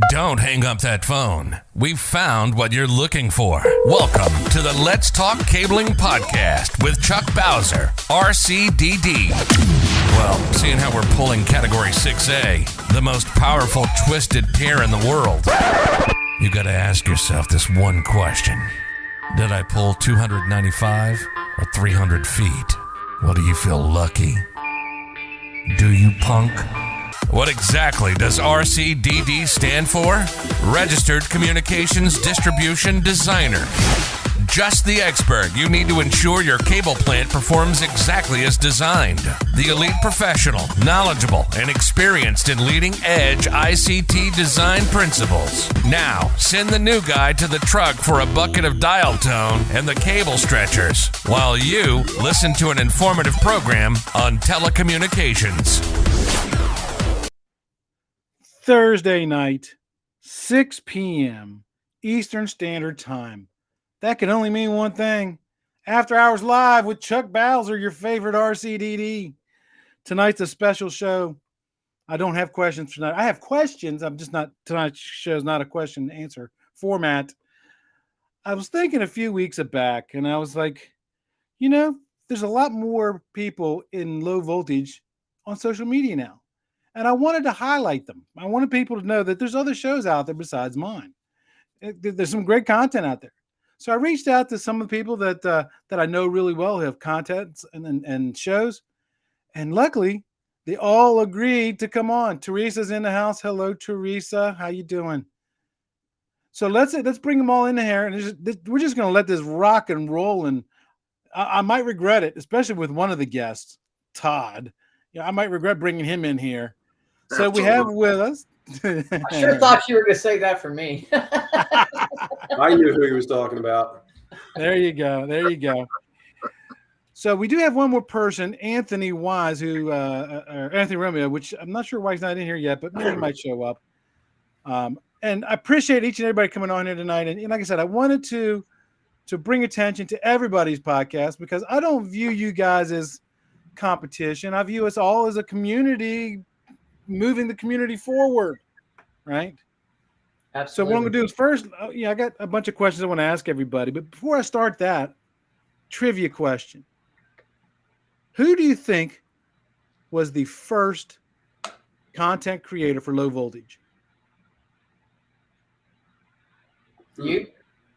Don't hang up that phone. We've found what you're looking for. Welcome to the Let's Talk Cabling podcast with Chuck Bowser, RCDD. Well, seeing how we're pulling Category 6A, the most powerful twisted pair in the world, you got to ask yourself this one question. Did I pull 295 or 300 feet? Well, do you feel lucky? Do you, punk? What exactly does RCDD stand for? Registered Communications Distribution Designer. Just the expert you need to ensure your cable plant performs exactly as designed. The elite professional, knowledgeable, and experienced in leading-edge ICT design principles. Now, send the new guy to the truck for a bucket of dial tone and the cable stretchers, while you listen to an informative program on telecommunications. Thursday night, 6 p.m. Eastern Standard Time. That can only mean one thing. After Hours Live with Chuck Bowser, your favorite RCDD. Tonight's a special show. I don't have questions tonight. I have questions. I'm just not, tonight's show is not a question and answer format. I was thinking a few weeks back, and I was like, you know, there's a lot more people in low voltage on social media now. And I wanted to highlight them. I wanted people to know that there's other shows out there besides mine. There's some great content out there. So I reached out to some of the people that I know really well who have contents and shows. And luckily, they all agreed to come on. Teresa's in the house. Hello, Teresa. How you doing? So let's bring them all in here. And we're just going to let this rock and roll. And I might regret it, especially with one of the guests, Todd. Yeah, I might regret bringing him in here. So Absolutely. We have with us. I sure thought you were going to say that for me. I knew who he was talking about. There you go. There you go. So we do have one more person, Anthony Wise, who or Anthony Romeo, which I'm not sure why he's not in here yet, but maybe he might show up. And I appreciate each and everybody coming on here tonight. And like I said, I wanted to bring attention to everybody's podcast because I don't view you guys as competition. I view us all as a community, moving the community forward, right? Absolutely. So what I'm going to do is first, I got a bunch of questions I want to ask everybody. But before I start that, trivia question. Who do you think was the first content creator for low voltage? You?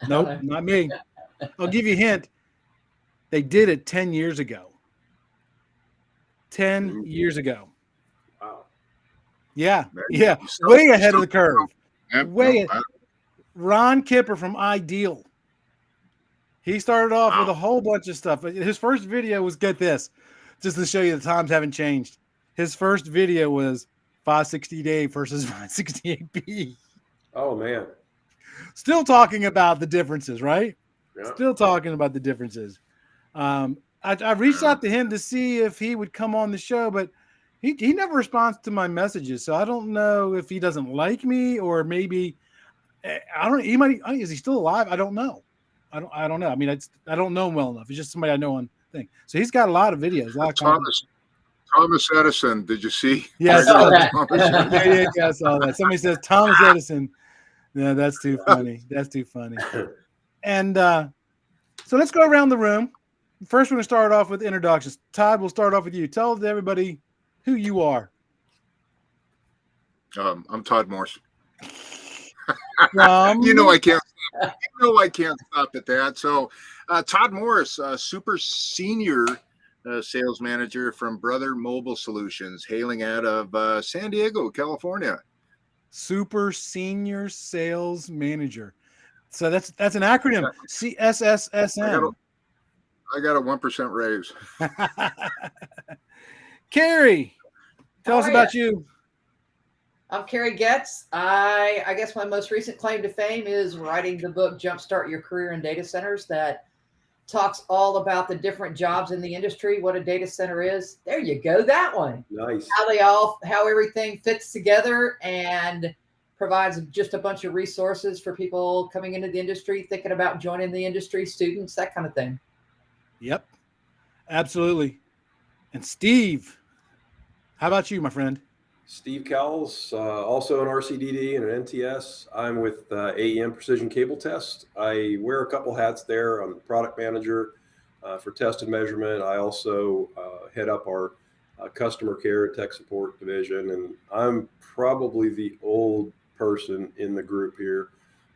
Nope, not me. I'll give you a hint. They did it 10 years ago. 10 years ago. Wow. Yeah. Way ahead of the curve. Ron Kipper from Ideal. He started off with a whole bunch of stuff. His first video was, get this, just to show you the times haven't changed. His first video was 560A versus 568B. Oh, man. Still talking about the differences, right? Yeah. Still talking about the differences. I reached out to him to see if he would come on the show, but he never responds to my messages. So I don't know if he doesn't like me or maybe he might. Is he still alive? I don't know. I don't know. I mean, I don't know him well enough. It's just somebody I know on thing. So he's got a lot of videos. Thomas Edison. Did you see? Yeah, I saw that. Yeah, I saw that. Somebody says Thomas Edison. Yeah, that's too funny. That's too funny. And so let's go around the room. First, we're going to start off with introductions. Todd, we'll start off with you. Tell everybody who you are. I'm Todd Morse. I can't stop at that. So, Todd Morse, super senior sales manager from Brother Mobile Solutions, hailing out of San Diego, California. Super senior sales manager. So that's an acronym. CSSSM. I got a 1% raise. Carrie, tell us about you. I'm Carrie Goetz. I guess my most recent claim to fame is writing the book Jumpstart Your Career in Data Centers that talks all about the different jobs in the industry, what a data center is. There you go, that one. Nice. How everything fits together and provides just a bunch of resources for people coming into the industry, thinking about joining the industry, students, that kind of thing. Yep, absolutely. And Steve, how about you, my friend? Steve Cowles, also an RCDD and an NTS. I'm with AEM Precision Cable Test. I wear a couple hats there. I'm the product manager for test and measurement. I also head up our customer care and tech support division, and I'm probably the old person in the group here.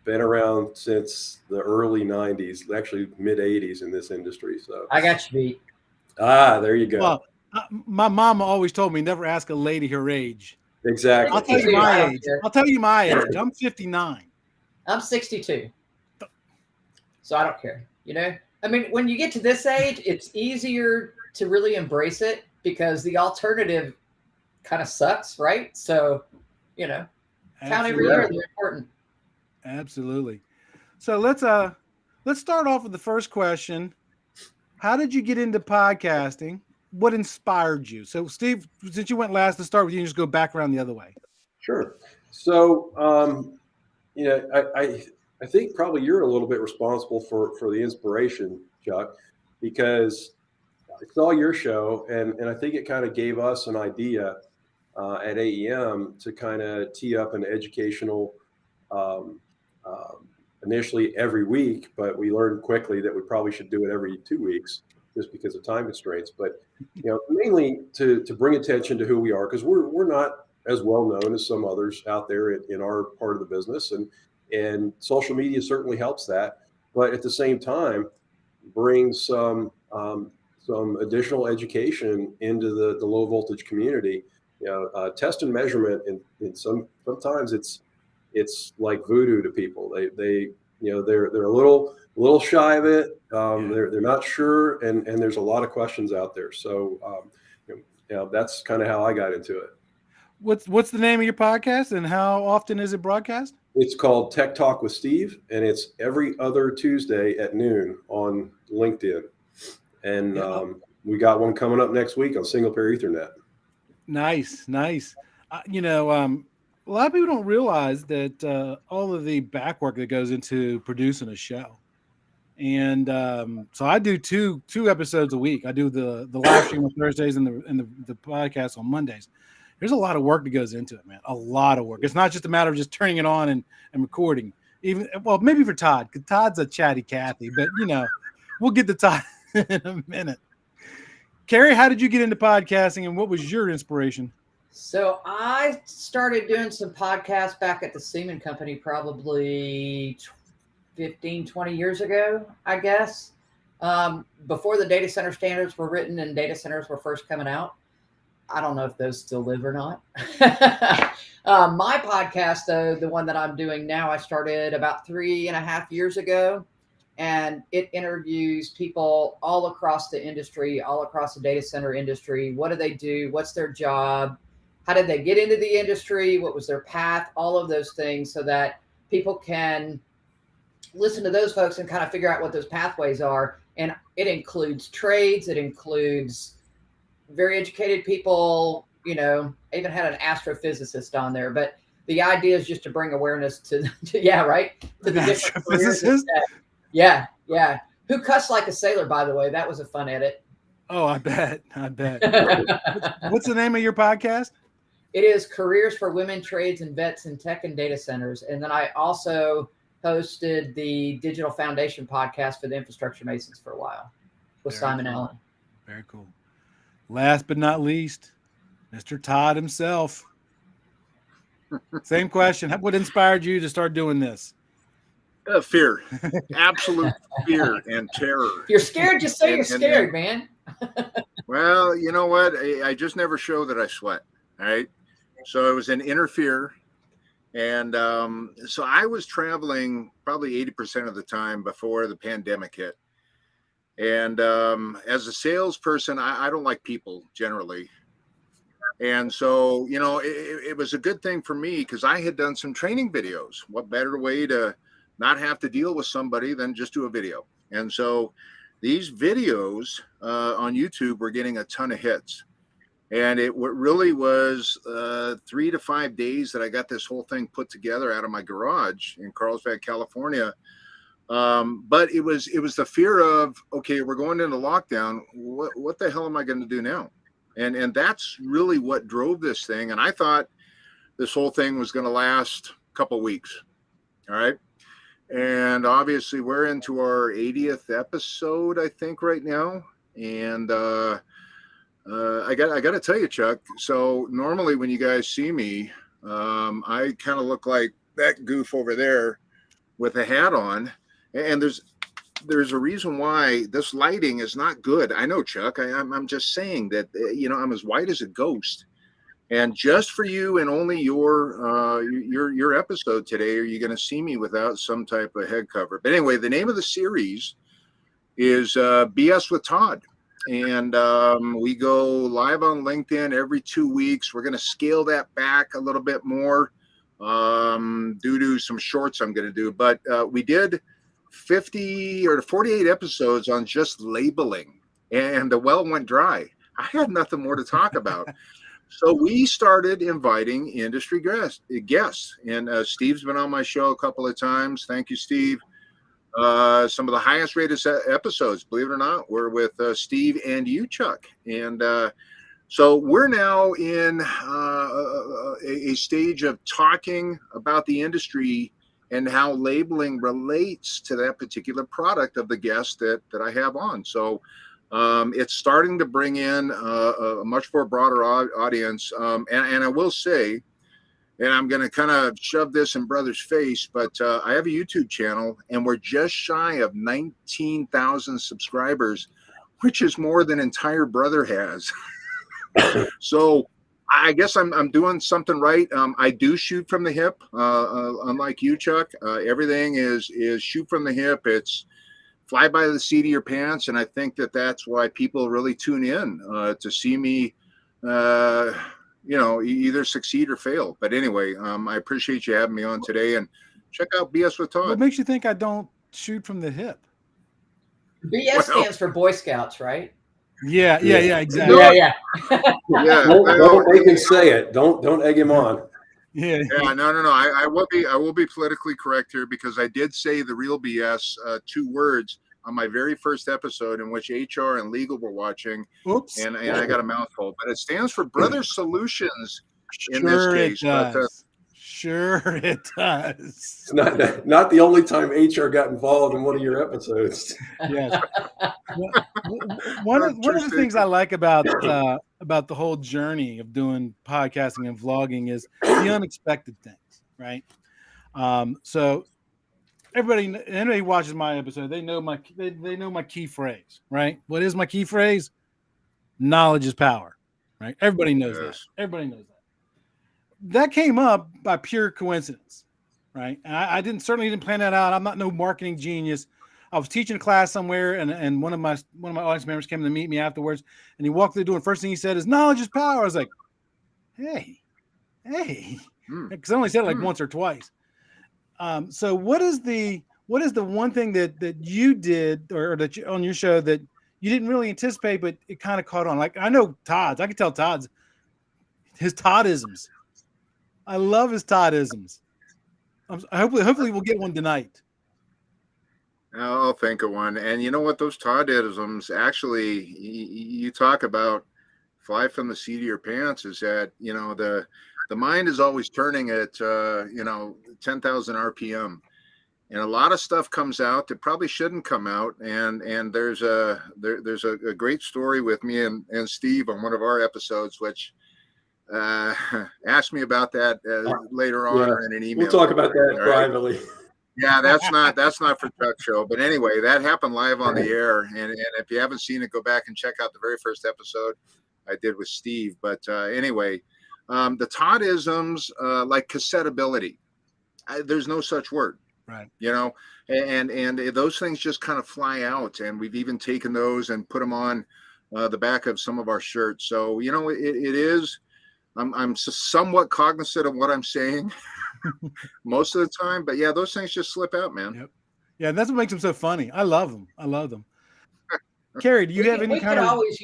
Been around since the early 90s, actually mid 80s in this industry. So I got you beat. there you go. Well, my mom always told me never ask a lady her age. Exactly. I'll tell you my age. I'll tell you my age. I'm 59. I'm 62. So I don't care. You know, I mean, when you get to this age, it's easier to really embrace it because the alternative kind of sucks, right? So, you know, count every year, they're important. Absolutely. So let's start off with the first question. How did you get into podcasting? What inspired you? So Steve, since you went last, to start with you and just go back around the other way. Sure. So, I think probably you're a little bit responsible for the inspiration, Chuck, because I saw your show and I think it kind of gave us an idea at AEM to kind of tee up an educational initially every week, but we learned quickly that we probably should do it every 2 weeks just because of time constraints. But mainly to bring attention to who we are, because we're not as well known as some others out there in our part of the business, and social media certainly helps that. But at the same time, brings some additional education into the low voltage community. Test and measurement, and sometimes it's like voodoo to people. They're a little shy of it. They're not sure, and there's a lot of questions out there. So that's kind of how I got into it. What's the name of your podcast and how often is it broadcast? It's called Tech Talk with Steve, and it's every other Tuesday at noon on LinkedIn. And we got one coming up next week on single pair Ethernet. Nice. A lot of people don't realize that all of the back work that goes into producing a show. And so I do two episodes a week. I do the live stream on Thursdays and the podcast on Mondays. There's a lot of work that goes into it, man. A lot of work. It's not just a matter of just turning it on and recording. Maybe for Todd, because Todd's a chatty Cathy, but we'll get to Todd in a minute. Carrie, how did you get into podcasting and what was your inspiration? So I started doing some podcasts back at the Seaman Company probably 15, 20 years ago, I guess, before the data center standards were written and data centers were first coming out. I don't know if those still live or not. My podcast, though, the one that I'm doing now, I started about 3.5 years ago, and it interviews people all across the industry, all across the data center industry. What do they do? What's their job? How did they get into the industry? What was their path? All of those things so that people can listen to those folks and kind of figure out what those pathways are. And it includes trades. It includes very educated people. I even had an astrophysicist on there. But the idea is just to bring awareness to the different careers. Yeah. Who cussed like a sailor, by the way? That was a fun edit. Oh, I bet. What's the name of your podcast? It is Careers for Women, Trades, and Vets in Tech and Data Centers. And then I also hosted the Digital Foundation podcast for the Infrastructure Masons for a while with Simon Allen. Very cool. Last but not least, Mr. Todd himself. Same question. What inspired you to start doing this? Fear. Absolute fear and terror. If you're scared, just say you're scared, man. Well, you know what? I just never show that I sweat. All right. So it was an inner fear. And so I was traveling probably 80% of the time before the pandemic hit. And as a salesperson, I don't like people generally. And so, it was a good thing for me because I had done some training videos. What better way to not have to deal with somebody than just do a video? And so these videos on YouTube were getting a ton of hits. And it really was 3 to 5 days that I got this whole thing put together out of my garage in Carlsbad, California. But it was the fear of, okay, we're going into lockdown. What the hell am I going to do now? And that's really what drove this thing. And I thought this whole thing was going to last a couple weeks. All right. And obviously we're into our 80th episode, I think, right now. And I got to tell you, Chuck. So normally when you guys see me, I kind of look like that goof over there with a hat on. And there's a reason why this lighting is not good. I know, Chuck. I'm just saying that, I'm as white as a ghost. And just for you and only your episode today, are you going to see me without some type of head cover? But anyway, the name of the series is BS with Todd. And we go live on LinkedIn every 2 weeks. We're going to scale that back a little bit more due to some shorts I'm going to do. But we did 50 or 48 episodes on just labeling, and the well went dry. I had nothing more to talk about. So we started inviting industry guests. And Steve's been on my show a couple of times. Thank you, Steve. Some of the highest rated episodes, believe it or not, were with Steve and you, Chuck. And so we're now in a stage of talking about the industry and how labeling relates to that particular product of the guest that I have on. So it's starting to bring in a much more broader audience. And I will say, and I'm going to kind of shove this in brother's face, but I have a YouTube channel and we're just shy of 19,000 subscribers, which is more than entire brother has. So I guess I'm doing something right. I do shoot from the hip, unlike you, Chuck. Everything is shoot from the hip. It's fly by the seat of your pants. And I think that's why people really tune in to see me, either succeed or fail. But anyway, I appreciate you having me on today, and check out BS with Todd. What makes you think I don't shoot from the hip? BS stands for Boy Scouts, right? Yeah, exactly. Yeah. Don't make him say it. Don't egg him on. Yeah. No. I will be politically correct here, because I did say the real BS 2 words on my very first episode, in which HR and legal were watching. Oops. And I got a mouthful, but it stands for Brother Solutions in Sure this case. It does. Sure it does. It's not the only time HR got involved in one of your episodes. Yes. One of the things I like about the whole journey of doing podcasting and vlogging is the unexpected things, right? So anybody who watches my episode, they know my key phrase, right? What is my key phrase? Knowledge is power, right? Everybody knows that. Everybody knows that. That came up by pure coincidence, right? And I certainly didn't plan that out. I'm not no marketing genius. I was teaching a class somewhere, and one of my audience members came to meet me afterwards, and he walked through the door, and first thing he said is knowledge is power. I was like, hey, because I only said it like once or twice. So what is the one thing that you did or that you on your show that you didn't really anticipate, but it kind of caught on? Like, I know Todd's. I could tell Todd's his Toddisms. I love his Toddisms. Hopefully we'll get one tonight. I'll think of one. And you know what? Those Toddisms, actually, you talk about fly from the seat of your pants, is that, the mind is always turning at, 10,000 RPM. And a lot of stuff comes out that probably shouldn't come out. And there's a great story with me and Steve on one of our episodes, which ask me about that later on or in an email. We'll talk about that privately. Yeah, that's not for Chuck Show. But anyway, that happened live on the air. And if you haven't seen it, go back and check out the very first episode I did with Steve. But anyway, the Toddisms, like cassettability, there's no such word. Right. And those things just kind of fly out. And we've even taken those and put them on the back of some of our shirts. So, it is. I'm somewhat cognizant of what I'm saying most of the time, but yeah, those things just slip out, man. Yep. Yeah, that's what makes them so funny. I love them. Carrie, do you have any we kind could of always,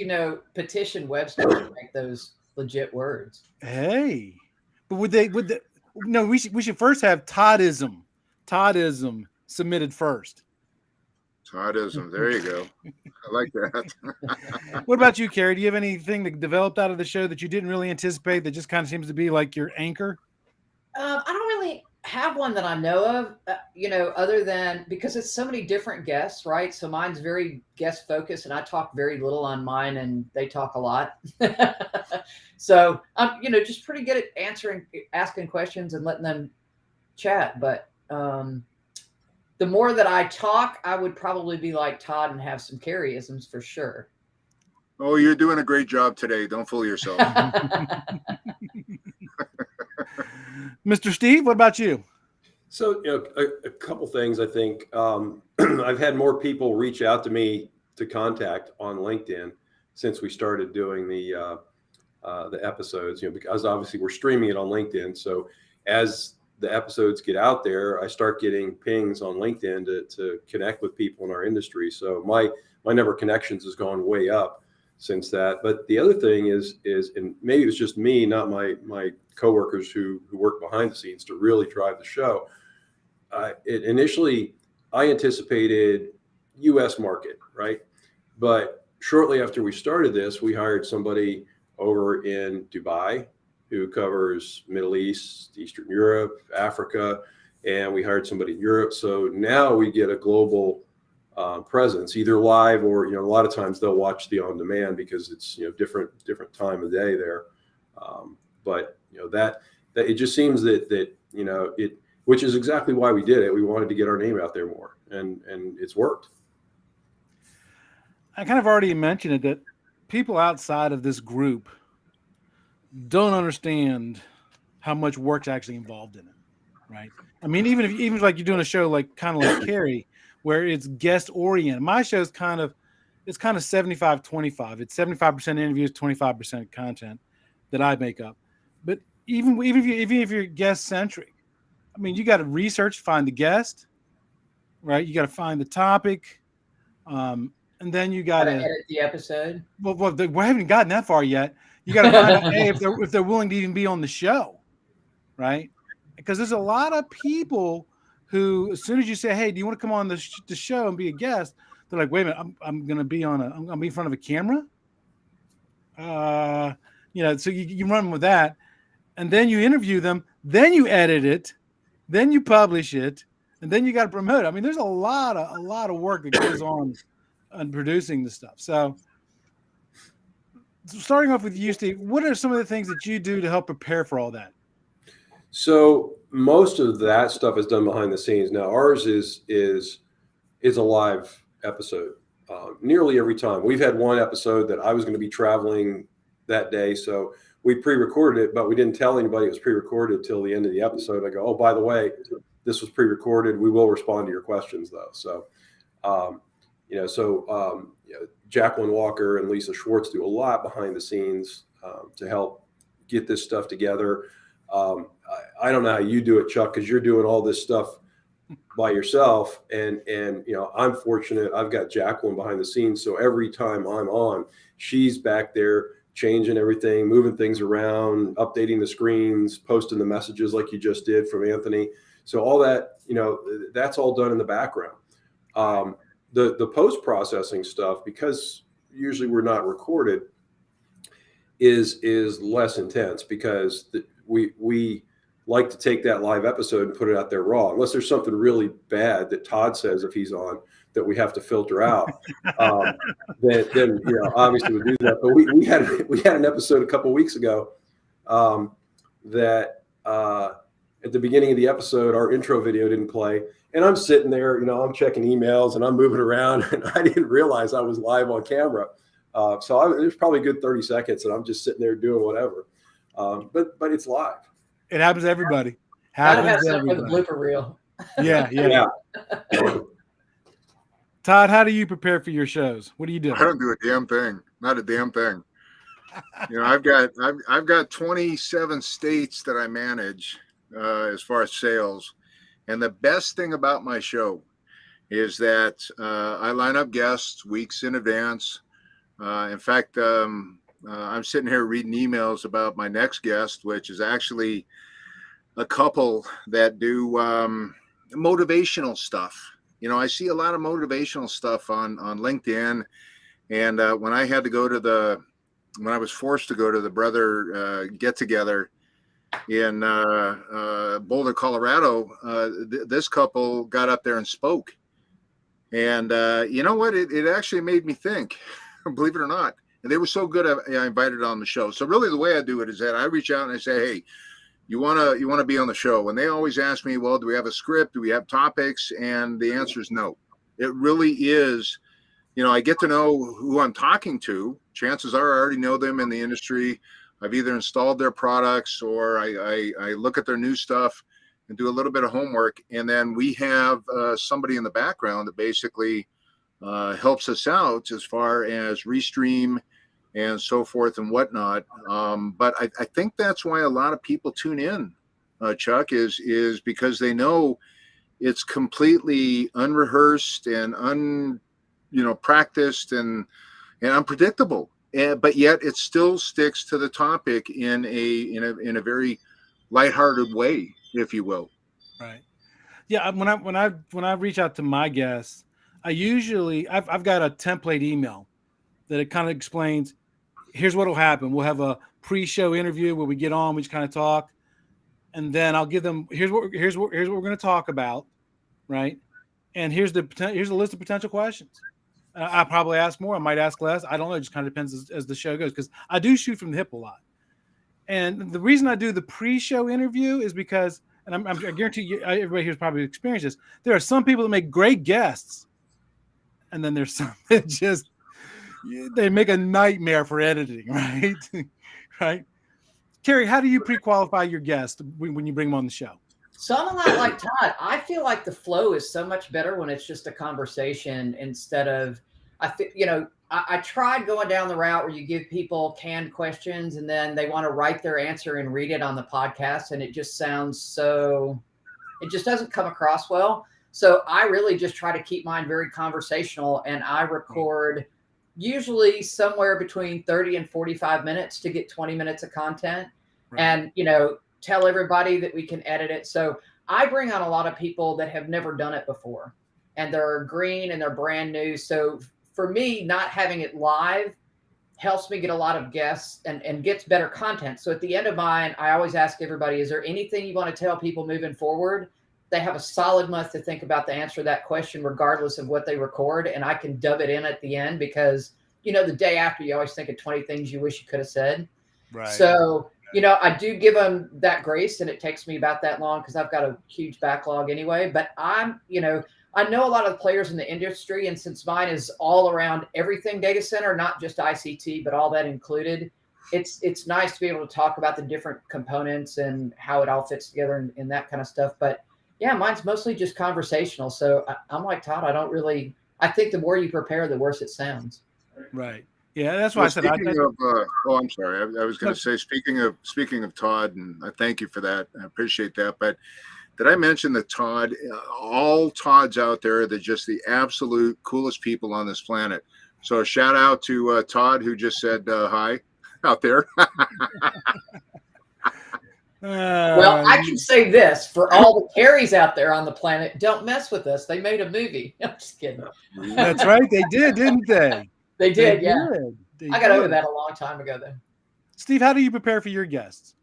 petition Webster to make those legit words. Hey, but we should first have Toddism submitted first. Toddism. There you go. I like that. What about you, Carrie? Do you have anything that developed out of the show that you didn't really anticipate that just kind of seems to be like your anchor? I don't really have one that I know of, other than because it's so many different guests, right? So mine's very guest focused, and I talk very little on mine, and they talk a lot. So I'm, just pretty good at asking questions and letting them chat. But the more that I talk, I would probably be like Todd and have some Carrie-isms for sure. Oh, you're doing a great job today. Don't fool yourself. Mr. Steve, what about you? So, a couple things. I think I've had more people reach out to me to contact on LinkedIn since we started doing the episodes. Because obviously we're streaming it on LinkedIn. So as the episodes get out there, I start getting pings on LinkedIn to connect with people in our industry. So my number of connections has gone way up since that. But the other thing is, and maybe it's just me, not my coworkers who work behind the scenes to really drive the show. Initially, I anticipated U.S. market, right? But shortly after we started this, we hired somebody over in Dubai who covers Middle East, Eastern Europe, Africa, and we hired somebody in Europe. So now we get a global presence, either live or a lot of times they'll watch the on demand because it's different time of day there. But that it just seems that it, which is exactly why we did it. We wanted to get our name out there more, and it's worked. I kind of already mentioned it that people outside of this group don't understand how much work's actually involved in it, right? I mean, even like you're doing a show like kind of like Carrie, where it's guest oriented. My show is kind of 75-25. It's 75% interviews, 25% content that I make up. But even if you're guest centric, I mean, you got to research, find the guest, right? You got to find the topic, and then you got to edit the episode. Well, we haven't gotten that far yet. You got to find out if they're willing to even be on the show, right? Because there's a lot of people who, as soon as you say, "Hey, do you want to come on the show and be a guest?" They're like, "Wait a minute, I'm going to be I'm going to be in front of a camera." So you run with that, and then you interview them, then you edit it, then you publish it, and then you got to promote it. I mean, there's a lot of work that goes on producing the stuff. So starting off with you, Steve, what are some of the things that you do to help prepare for all that? So most of that stuff is done behind the scenes. Now ours is a live episode. Nearly every time. We've had one episode that I was going to be traveling that day, so we pre-recorded it, but we didn't tell anybody it was pre-recorded till the end of the episode. I go, "Oh, by the way, this was pre-recorded. We will respond to your questions though." So, Jacqueline Walker and Lisa Schwartz do a lot behind the scenes to help get this stuff together. I don't know how you do it, Chuck, because you're doing all this stuff by yourself. And I'm fortunate. I've got Jacqueline behind the scenes. So every time I'm on, she's back there changing everything, moving things around, updating the screens, posting the messages like you just did from Anthony. So all that, that's all done in the background. The post-processing stuff, because usually we're not recorded, is less intense because we like to take that live episode and put it out there raw, unless there's something really bad that Todd says if he's on that we have to filter out. Then obviously we do that. But we had an episode a couple of weeks ago that at the beginning of the episode, our intro video didn't play. And I'm sitting there, I'm checking emails and I'm moving around, and I didn't realize I was live on camera. There's probably a good 30 seconds and I'm just sitting there doing whatever. But it's live. It happens to everybody. Happens to everybody. With the blooper reel. Yeah. Todd, how do you prepare for your shows? What do you do? I don't do a damn thing. Not a damn thing. I've got 27 states that I manage as far as sales. And the best thing about my show is that I line up guests weeks in advance. In fact, I'm sitting here reading emails about my next guest, which is actually a couple that do motivational stuff. I see a lot of motivational stuff on LinkedIn. And when I was forced to go to the brother get together in Boulder, Colorado, this couple got up there and spoke. And you know what? It actually made me think, believe it or not. And they were so good, I invited on the show. So really the way I do it is that I reach out and I say, hey, you want to be on the show? And they always ask me, well, do we have a script? Do we have topics? And the answer is no. It really is, I get to know who I'm talking to. Chances are I already know them in the industry. I've either installed their products or I look at their new stuff and do a little bit of homework. And then we have somebody in the background that basically helps us out as far as restream and so forth and whatnot. But I think that's why a lot of people tune in, Chuck, is because they know it's completely unrehearsed and practiced and unpredictable. But yet it still sticks to the topic in a very lighthearted way, if you will. Right. Yeah. When I reach out to my guests, I've got a template email that it kind of explains, here's what will happen. We'll have a pre-show interview where we get on, we just kind of talk. And then I'll give them, here's what we're going to talk about. Right. And here's a list of potential questions. I'll probably ask more. I might ask less. I don't know. It just kind of depends as the show goes, because I do shoot from the hip a lot. And the reason I do the pre-show interview is because, and I guarantee you, everybody here's probably experienced this. There are some people that make great guests, and then there's some that just they make a nightmare for editing. Right, right. Carrie, how do you pre-qualify your guests when you bring them on the show? So I'm a lot like Todd. I feel like the flow is so much better when it's just a conversation instead of, I tried going down the route where you give people canned questions and then they want to write their answer and read it on the podcast. And it just it just doesn't come across well. So I really just try to keep mine very conversational, and I record usually somewhere between 30 and 45 minutes to get 20 minutes of content. Right. And, tell everybody that we can edit it. So I bring on a lot of people that have never done it before, and they're green and they're brand new. So for me, not having it live helps me get a lot of guests and gets better content. So at the end of mine, I always ask everybody, is there anything you want to tell people moving forward? They have a solid month to think about the answer to that question, regardless of what they record. And I can dub it in at the end because, the day after you always think of 20 things you wish you could have said. Right. So, I do give them that grace, and it takes me about that long because I've got a huge backlog anyway. But I know a lot of the players in the industry, and since mine is all around everything data center, not just ICT, but all that included, it's nice to be able to talk about the different components and how it all fits together and that kind of stuff. But yeah, mine's mostly just conversational. So I'm like Todd, I think the more you prepare, the worse it sounds. Right. Yeah, that's why I said. I'm sorry. I was going to say, speaking of Todd, and I thank you for that. I appreciate that. But did I mention that Todd? All Todds out there, they're just the absolute coolest people on this planet. So a shout out to Todd, who just said hi out there. Well, I can say this for all the Carries out there on the planet: don't mess with us. They made a movie. I'm just kidding. That's right. They did, didn't they? They did, yeah. I got over that a long time ago, then. Steve, how do you prepare for your guests?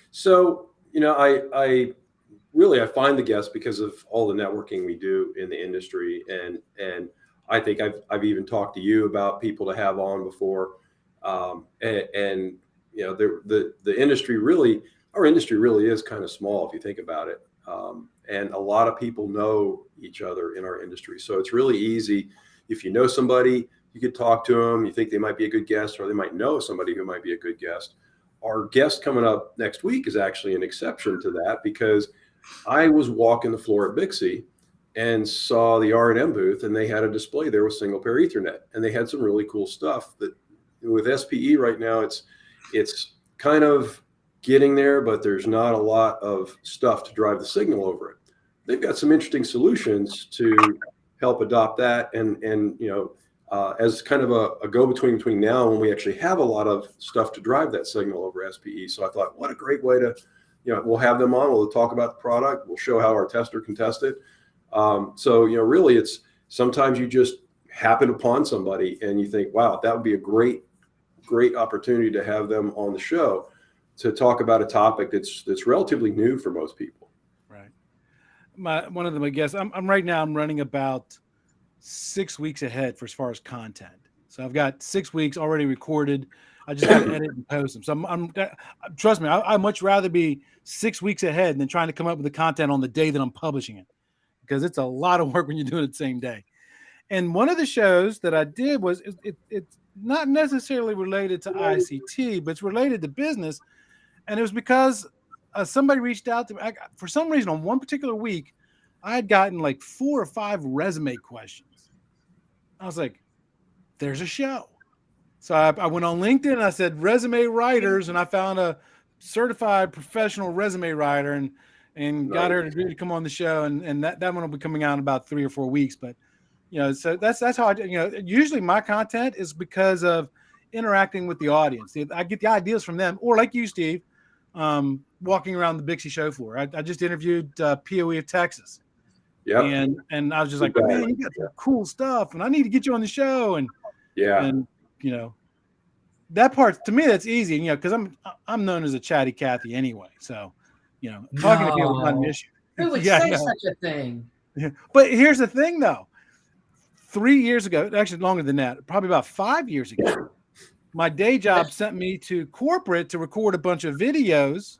So, I find the guests because of all the networking we do in the industry, and I think I've even talked to you about people to have on before, the industry really, our industry really is kind of small if you think about it, and a lot of people know each other in our industry, so it's really easy if you know somebody. You could talk to them. You think they might be a good guest, or they might know somebody who might be a good guest. Our guest coming up next week is actually an exception to that, because I was walking the floor at Bixby and saw the R&M booth, and they had a display there with single pair Ethernet, and they had some really cool stuff that with SPE right now, it's kind of getting there, but there's not a lot of stuff to drive the signal over it. They've got some interesting solutions to help adopt that. And as kind of a go-between between now and when we actually have a lot of stuff to drive that signal over SPE. So I thought, what a great way to, we'll have them on. We'll talk about the product. We'll show how our tester can test it. So, really it's sometimes you just happen upon somebody and you think, wow, that would be a great opportunity to have them on the show to talk about a topic that's relatively new for most people. Right. One of them, I guess, I'm right now, I'm running about 6 weeks ahead for as far as content. So I've got 6 weeks already recorded. I just got to edit and post them. So I'm trust me, I'd much rather be 6 weeks ahead than trying to come up with the content on the day that I'm publishing it, because it's a lot of work when you do it the same day. And one of the shows that I did was it's not necessarily related to ICT, but it's related to business. And it was because somebody reached out to me. For some reason, on one particular week, I had gotten like 4 or 5 resume questions. I was like, there's a show. So I went on LinkedIn and I said resume writers, and I found a certified professional resume writer and got her to agree to come on the show. And that one will be coming out in about 3 or 4 weeks. But, so that's how usually my content is because of interacting with the audience. I get the ideas from them, or like you, Steve, walking around the Bixie show floor. I just interviewed POE of Texas. Yeah. And I was just like, man, you got some cool stuff, and I need to get you on the show. And that part, to me, that's easy. Because I'm known as a chatty Cathy anyway. So, talking to people is not an issue. Who would say such a thing? Yeah. But here's the thing, though. 3 years ago, actually longer than that, probably about 5 years ago, my day job sent me to corporate to record a bunch of videos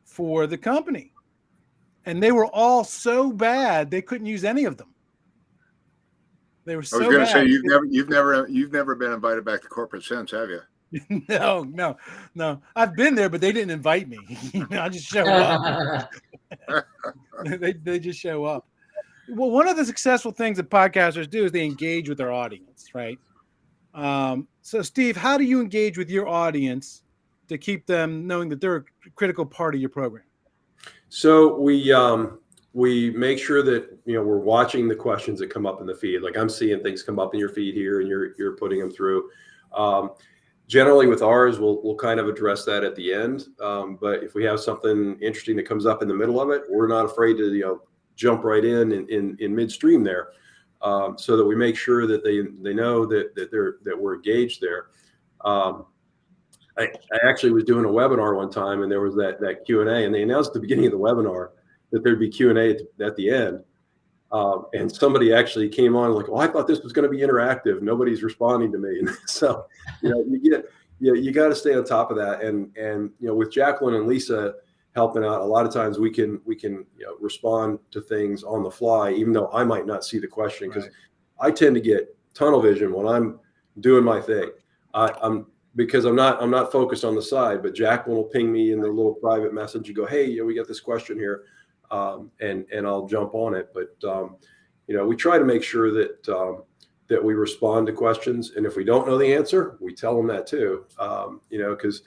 for the company. And they were all so bad they couldn't use any of them. They were so bad. I was going to say you've never been invited back to corporate since, have you? No. I've been there, but they didn't invite me. I just show up. They just show up. Well, one of the successful things that podcasters do is they engage with their audience, right? So, Steve, how do you engage with your audience to keep them knowing that they're a critical part of your program? So we make sure that we're watching the questions that come up in the feed. Like I'm seeing things come up in your feed here, and you're putting them through. Generally, with ours, we'll kind of address that at the end. But if we have something interesting that comes up in the middle of it, we're not afraid to jump right in midstream there, so that we make sure that they know that we're engaged there. I actually was doing a webinar one time, and there was that Q&A, and they announced at the beginning of the webinar that there'd be Q&A at the end. And somebody actually came on like, I thought this was going to be interactive. Nobody's responding to me. And so, you got to stay on top of that. And with Jacqueline and Lisa helping out, a lot of times we can respond to things on the fly, even though I might not see the question, because I tend to get tunnel vision when I'm doing my thing. Because I'm not focused on the side, but Jacqueline will ping me in the little private message and go, hey, we got this question here. And I'll jump on it. But, we try to make sure that we respond to questions. And if we don't know the answer, we tell them that too. Because,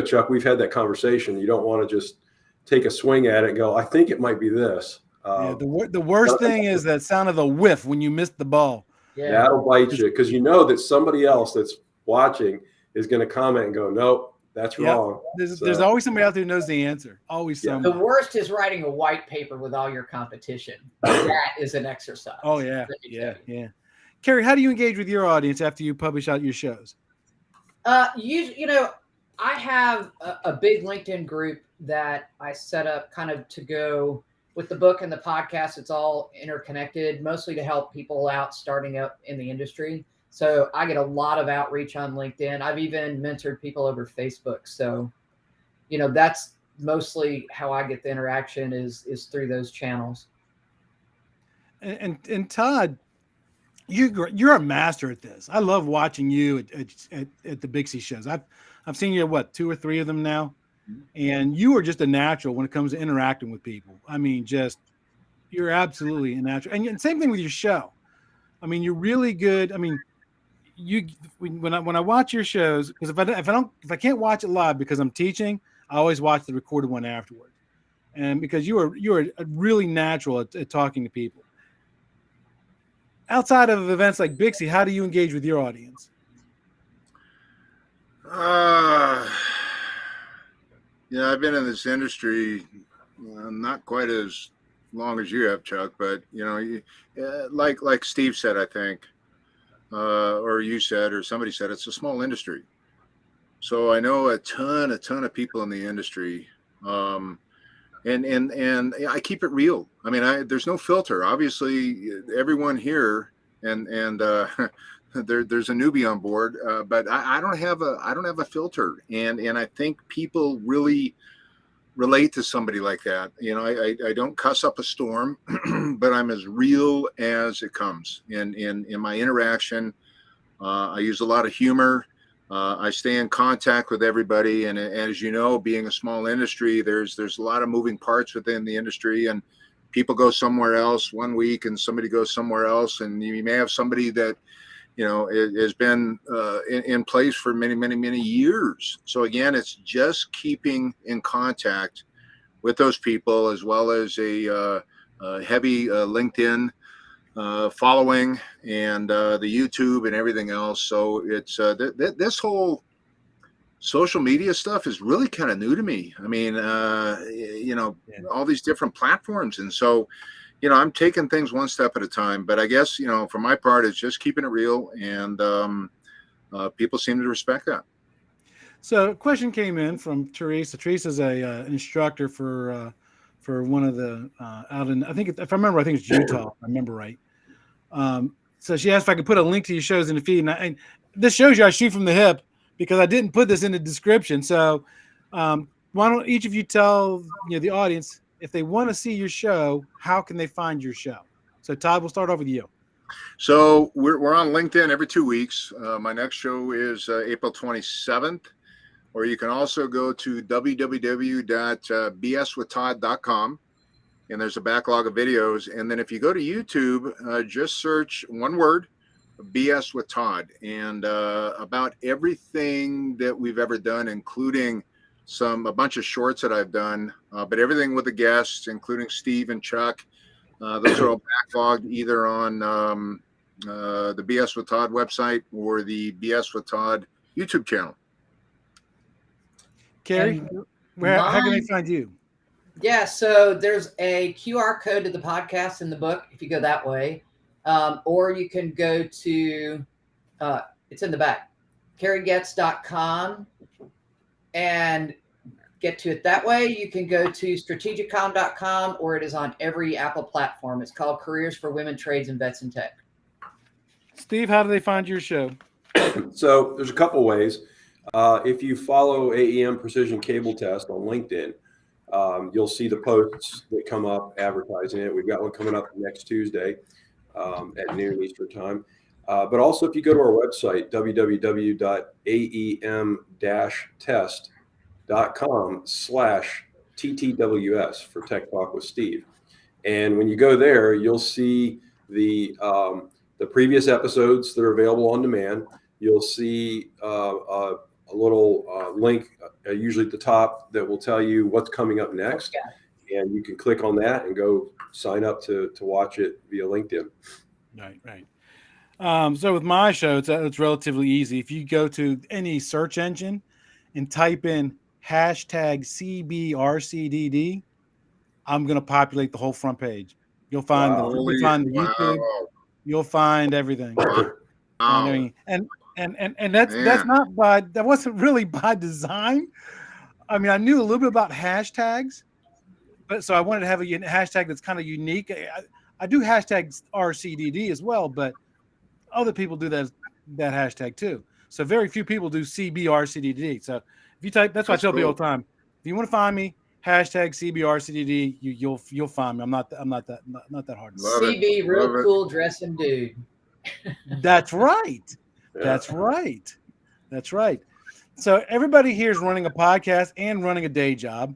Chuck, we've had that conversation. You don't want to just take a swing at it and go, I think it might be this. The worst thing is that sound of a whiff when you missed the ball. Yeah. That'll bite you, because that somebody else that's watching is going to comment and go, nope, that's wrong. There's always somebody out there who knows the answer. Always somebody. The worst is writing a white paper with all your competition. That is an exercise. Oh, yeah. Yeah. Carrie, how do you engage with your audience after you publish out your shows? I have a big LinkedIn group that I set up kind of to go with the book and the podcast. It's all interconnected, mostly to help people out starting up in the industry. So I get a lot of outreach on LinkedIn. I've even mentored people over Facebook. So, that's mostly how I get the interaction is through those channels. And Todd, you're a master at this. I love watching you at the Bixie shows. I've seen you at 2 or 3 of them now, and you are just a natural when it comes to interacting with people. You're absolutely a natural. And same thing with your show. You're really good. When I watch your shows, because if I can't watch it live because I'm teaching, I always watch the recorded one afterward. And because you are really natural at talking to people. Outside of events like Bixie, how do you engage with your audience? I've been in this industry not quite as long as you have, Chuck, but like Steve said, I think, or you said, or somebody said, it's a small industry. So I know a ton of people in the industry. And I keep it real. I mean, there's no filter. Obviously, everyone here and there's a newbie on board, but I don't have a filter, and I think people really relate to somebody like that. I don't cuss up a storm, but I'm as real as it comes in my interaction. I use a lot of humor. I stay in contact with everybody, and as you know, being a small industry, there's a lot of moving parts within the industry, and people go somewhere else one week, and somebody goes somewhere else, and you may have somebody that has been in place for many years. So again, it's just keeping in contact with those people, as well as a heavy LinkedIn following, and the YouTube and everything else. So it's this whole social media stuff is really kind of new to me. I mean, all these different platforms, and so I'm taking things one step at a time. But I guess for my part, it's just keeping it real, and people seem to respect that. So a question came in from Teresa. Teresa's a instructor for one of the out in, I think if I remember, I think it's Utah. If I remember right. So she asked if I could put a link to your shows in the feed, and this shows you I shoot from the hip because I didn't put this in the description. So why don't each of you tell the audience, if they want to see your show, how can they find your show? So Todd, we'll start off with you. So we're on LinkedIn every 2 weeks. My next show is April 27th. Or you can also go to www.bswithtodd.com, and there's a backlog of videos. And then if you go to YouTube, just search one word, BS with Todd, and about everything that we've ever done, including a bunch of shorts that I've done, but everything with the guests, including Steve and Chuck. Those are all backlogged either on the BS with Todd website or the BS with Todd YouTube channel. Carrie, how can they find you? Yeah, so there's a QR code to the podcast in the book if you go that way. Or you can go to, it's in the back, carriegoetz.com and get to it that way. You can go to strategicom.com, or it is on every Apple platform. It's called Careers for Women, Trades, and Vets in Tech. Steve, how do they find your show? So there's a couple ways. If you follow AEM Precision Cable Test on LinkedIn, you'll see the posts that come up advertising it. We've got one coming up next Tuesday at noon Eastern time. But also, if you go to our website, www.aem-test.com/TTWS for Tech Talk with Steve. And when you go there, you'll see the previous episodes that are available on demand. You'll see a little link, usually at the top, that will tell you what's coming up next. And you can click on that and go sign up to watch it via LinkedIn. Right. So with my show, it's relatively easy. If you go to any search engine and type in #CBRCDD, I'm going to populate the whole front page. You'll find the YouTube. You'll find everything. And that wasn't really by design. I mean, I knew a little bit about hashtags, but so I wanted to have a hashtag that's kind of unique. I do hashtag RCDD as well, but other people do that hashtag too. So very few people do CBRCDD. So if you type, that's why I tell people all the time, if you want to find me, hashtag CBRCDD, you'll find me. I'm not that hard. CB, real cool dressing dude. That's right. That's right. So everybody here is running a podcast and running a day job.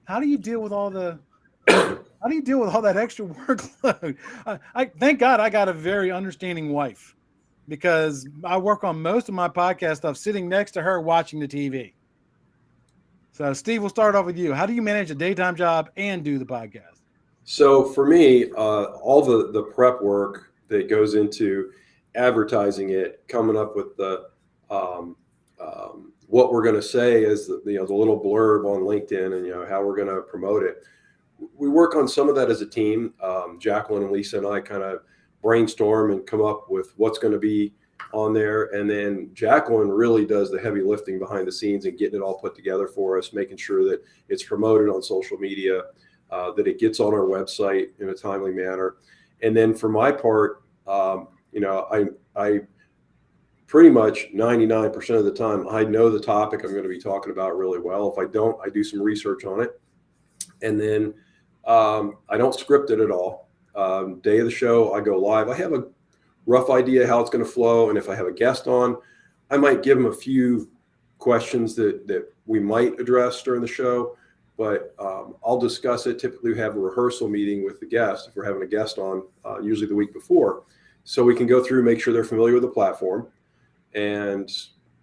How do you deal with all that extra workload? I thank God I got a very understanding wife, because I work on most of my podcast stuff sitting next to her watching the TV. So Steve, we'll start off with you. How do you manage a daytime job and do the podcast? So for me, all the prep work that goes into advertising it, coming up with the what we're going to say is the little blurb on LinkedIn, and how we're going to promote it. we work on some of that as a team. Jacqueline and Lisa and I kind of brainstorm and come up with what's going to be on there. And then Jacqueline really does the heavy lifting behind the scenes and getting it all put together for us, making sure that it's promoted on social media, that it gets on our website in a timely manner. And then for my part, I pretty much 99% of the time, I know the topic I'm going to be talking about really well. If I don't, I do some research on it. And then I don't script it at all. Day of the show, I go live. I have a rough idea how it's going to flow. And if I have a guest on, I might give them a few questions that we might address during the show. But I'll discuss it. Typically, we have a rehearsal meeting with the guest if we're having a guest on, usually the week before. So we can go through, make sure they're familiar with the platform, and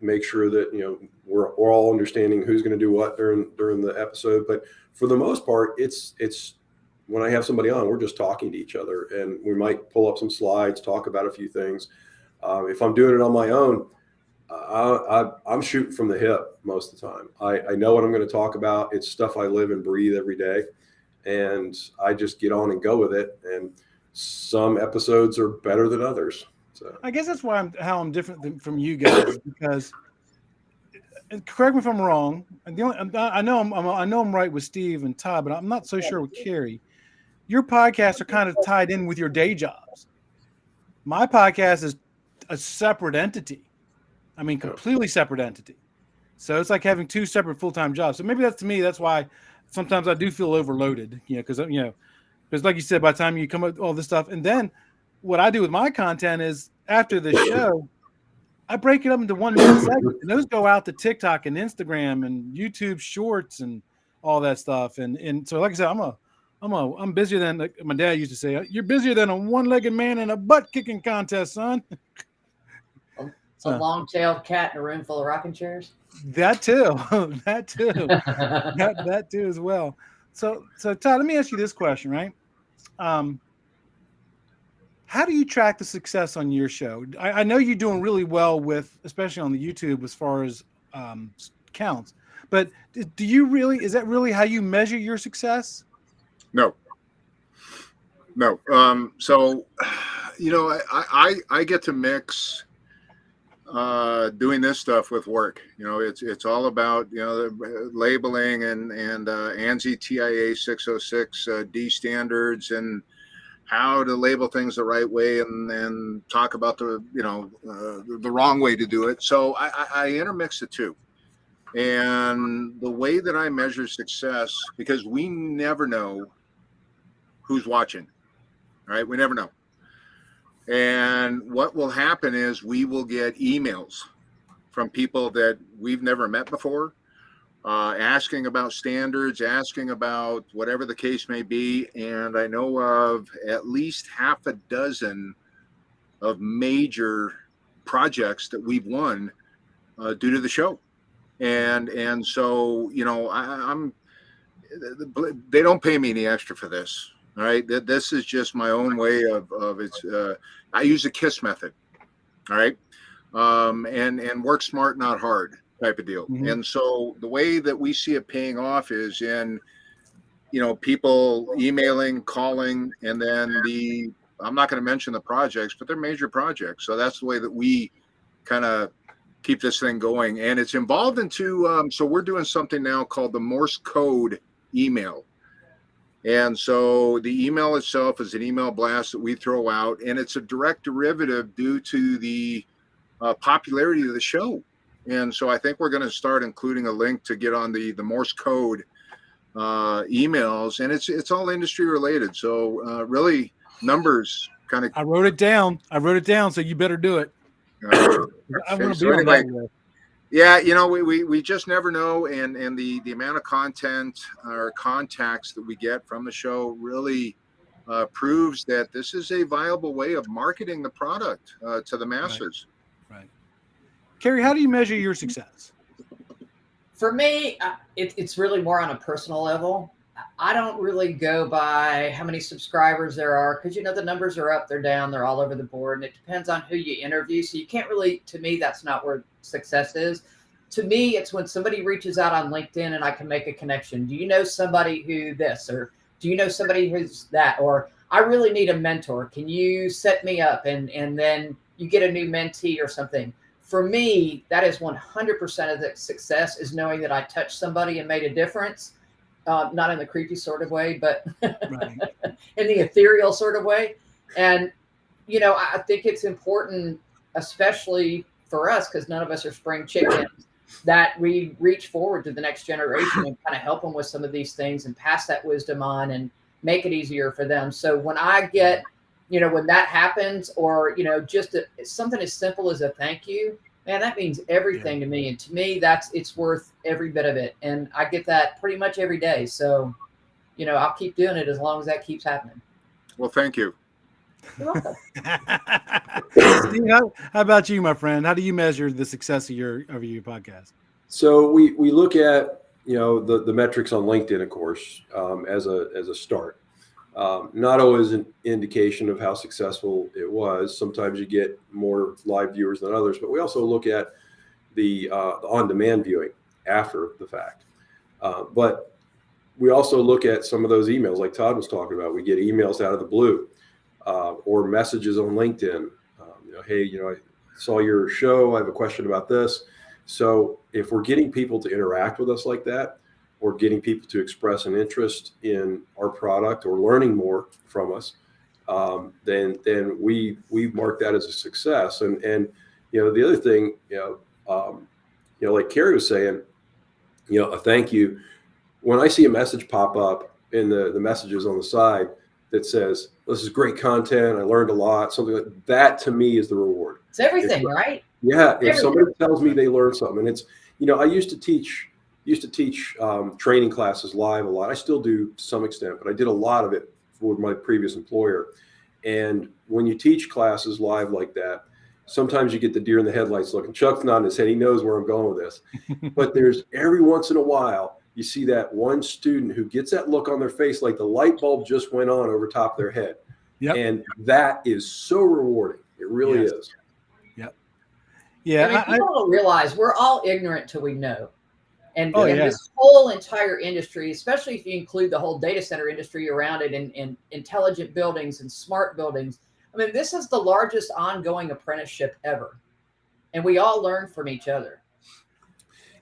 make sure that we're all understanding who's going to do what during the episode. But for the most part, it's when I have somebody on, we're just talking to each other, and we might pull up some slides, talk about a few things. If I'm doing it on my own, I'm shooting from the hip most of the time. I know what I'm going to talk about. It's stuff I live and breathe every day, and I just get on and go with it. And some episodes are better than others. So I guess that's why I'm different from you guys, because, and correct me if I'm wrong. I know I'm right with Steve and Todd, but I'm not so sure with Carrie. Your podcasts are kind of tied in with your day jobs. My podcast is a separate entity. I mean, completely separate entity. So it's like having two separate full-time jobs. So maybe that's why sometimes I do feel overloaded, because like you said, by the time you come up with all this stuff, and then what I do with my content is after the show, I break it up into 1 minute segments, and those go out to TikTok and Instagram and YouTube Shorts and all that stuff. And so, like I said, I'm busier than, like my dad used to say, you're busier than a one-legged man in a butt kicking contest, son. A long-tailed cat in a room full of rocking chairs. That too, that too as well. So Todd, let me ask you this question, right? How do you track the success on your show? I know you're doing really well with, especially on the YouTube, as far as counts. But is that really how you measure your success? No. So, I get to mix doing this stuff with work. It's all about the labeling and ANSI TIA 606 D standards and how to label things the right way and talk about the wrong way to do it. So I intermix the two. And the way that I measure success, because we never know who's watching, right? We never know. And what will happen is we will get emails from people that we've never met before, asking about standards, asking about whatever the case may be. And I know of at least half a dozen of major projects that we've won due to the show. And so, they don't pay me any extra for this. All right. This is just my own way of it's, I use the KISS method. All right. And work smart, not hard type of deal. Mm-hmm. And so the way that we see it paying off is in, people emailing, calling, and then I'm not going to mention the projects, but they're major projects. So that's the way that we kind of keep this thing going. And it's involved into, so we're doing something now called the Morse code email. And so the email itself is an email blast that we throw out, and it's a direct derivative due to the popularity of the show. And so I think we're going to start including a link to get on the Morse code emails, and it's all industry related. So really numbers kind of. I wrote it down. So you better do it. I want to be on that list. Yeah, we just never know, and the amount of content or contacts that we get from the show really proves that this is a viable way of marketing the product to the masses. Right. Carrie, how do you measure your success? For me, it's really more on a personal level. I don't really go by how many subscribers there are, because the numbers are up, they're down, they're all over the board, and it depends on who you interview. So you can't really, to me, that's not where success is. To me, it's when somebody reaches out on LinkedIn and I can make a connection. Do you know somebody who this, or do you know somebody who's that? Or I really need a mentor. Can you set me up? And then you get a new mentee or something. For me, that is 100% of the success, is knowing that I touched somebody and made a difference. Not in the creepy sort of way, but Right. in the ethereal sort of way. And, you know, I think it's important, especially for us, because none of us are spring chickens, that we reach forward to the next generation and kind of help them with some of these things and pass that wisdom on and make it easier for them. So when I get, you know, when that happens, or, you know, just something as simple as a thank you, man, that means everything to me. And to me, it's worth every bit of it. And I get that pretty much every day. So, you know, I'll keep doing it as long as that keeps happening. Well, thank you. You're welcome. Steve, how about you, my friend? How do you measure the success of your podcast? So we look at, you know, the metrics on LinkedIn, of course, as a start. Not always an indication of how successful it was. Sometimes you get more live viewers than others, but we also look at the on-demand viewing after the fact. But we also look at some of those emails like Todd was talking about. We get emails out of the blue, or messages on LinkedIn. You know, hey, you know, I saw your show. I have a question about this. So if we're getting people to interact with us like that, or getting people to express an interest in our product or learning more from us, then we mark that as a success. And you know, the other thing, you know, like Carrie was saying, you know, a thank you. When I see a message pop up in the messages on the side that says, "This is great content. I learned a lot," something like that, to me is the reward. It's everything, right? Yeah. If Everything. somebody tells me they learned something, and it's, you know, I used to teach training classes live a lot. I still do to some extent, but I did a lot of it for my previous employer. And when you teach classes live like that, sometimes you get the deer in the headlights look. And Chuck's nodding his head. He knows where I'm going with this. But there's every once in a while, you see that one student who gets that look on their face like the light bulb just went on over top of their head. Yep. And that is so rewarding. It really is. Yep. Yeah. I mean, people don't realize we're all ignorant till we know. And, Oh, and yeah. this whole entire industry, especially if you include the whole data center industry around it, and intelligent buildings and smart buildings, I mean, this is the largest ongoing apprenticeship ever. And we all learn from each other.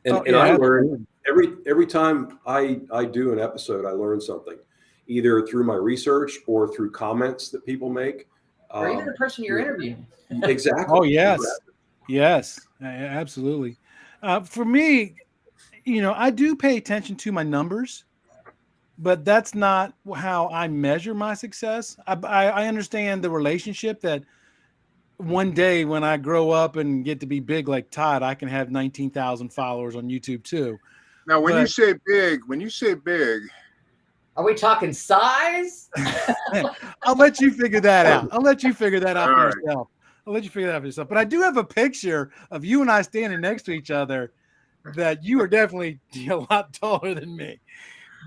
And I learn every time I do an episode, I learn something, either through my research or through comments that people make. Or even the person you're interviewing. Exactly. Oh, yes. Exactly. Yes, absolutely. For me, you know, I do pay attention to my numbers, but that's not how I measure my success. I understand the relationship that one day when I grow up and get to be big like Todd, I can have 19,000 followers on YouTube too. Now, when you say big, are we talking size? I'll let you figure that out. I'll let you figure that out All for right. yourself. I'll let you figure that out for yourself. But I do have a picture of you and I standing next to each other that you are definitely a lot taller than me.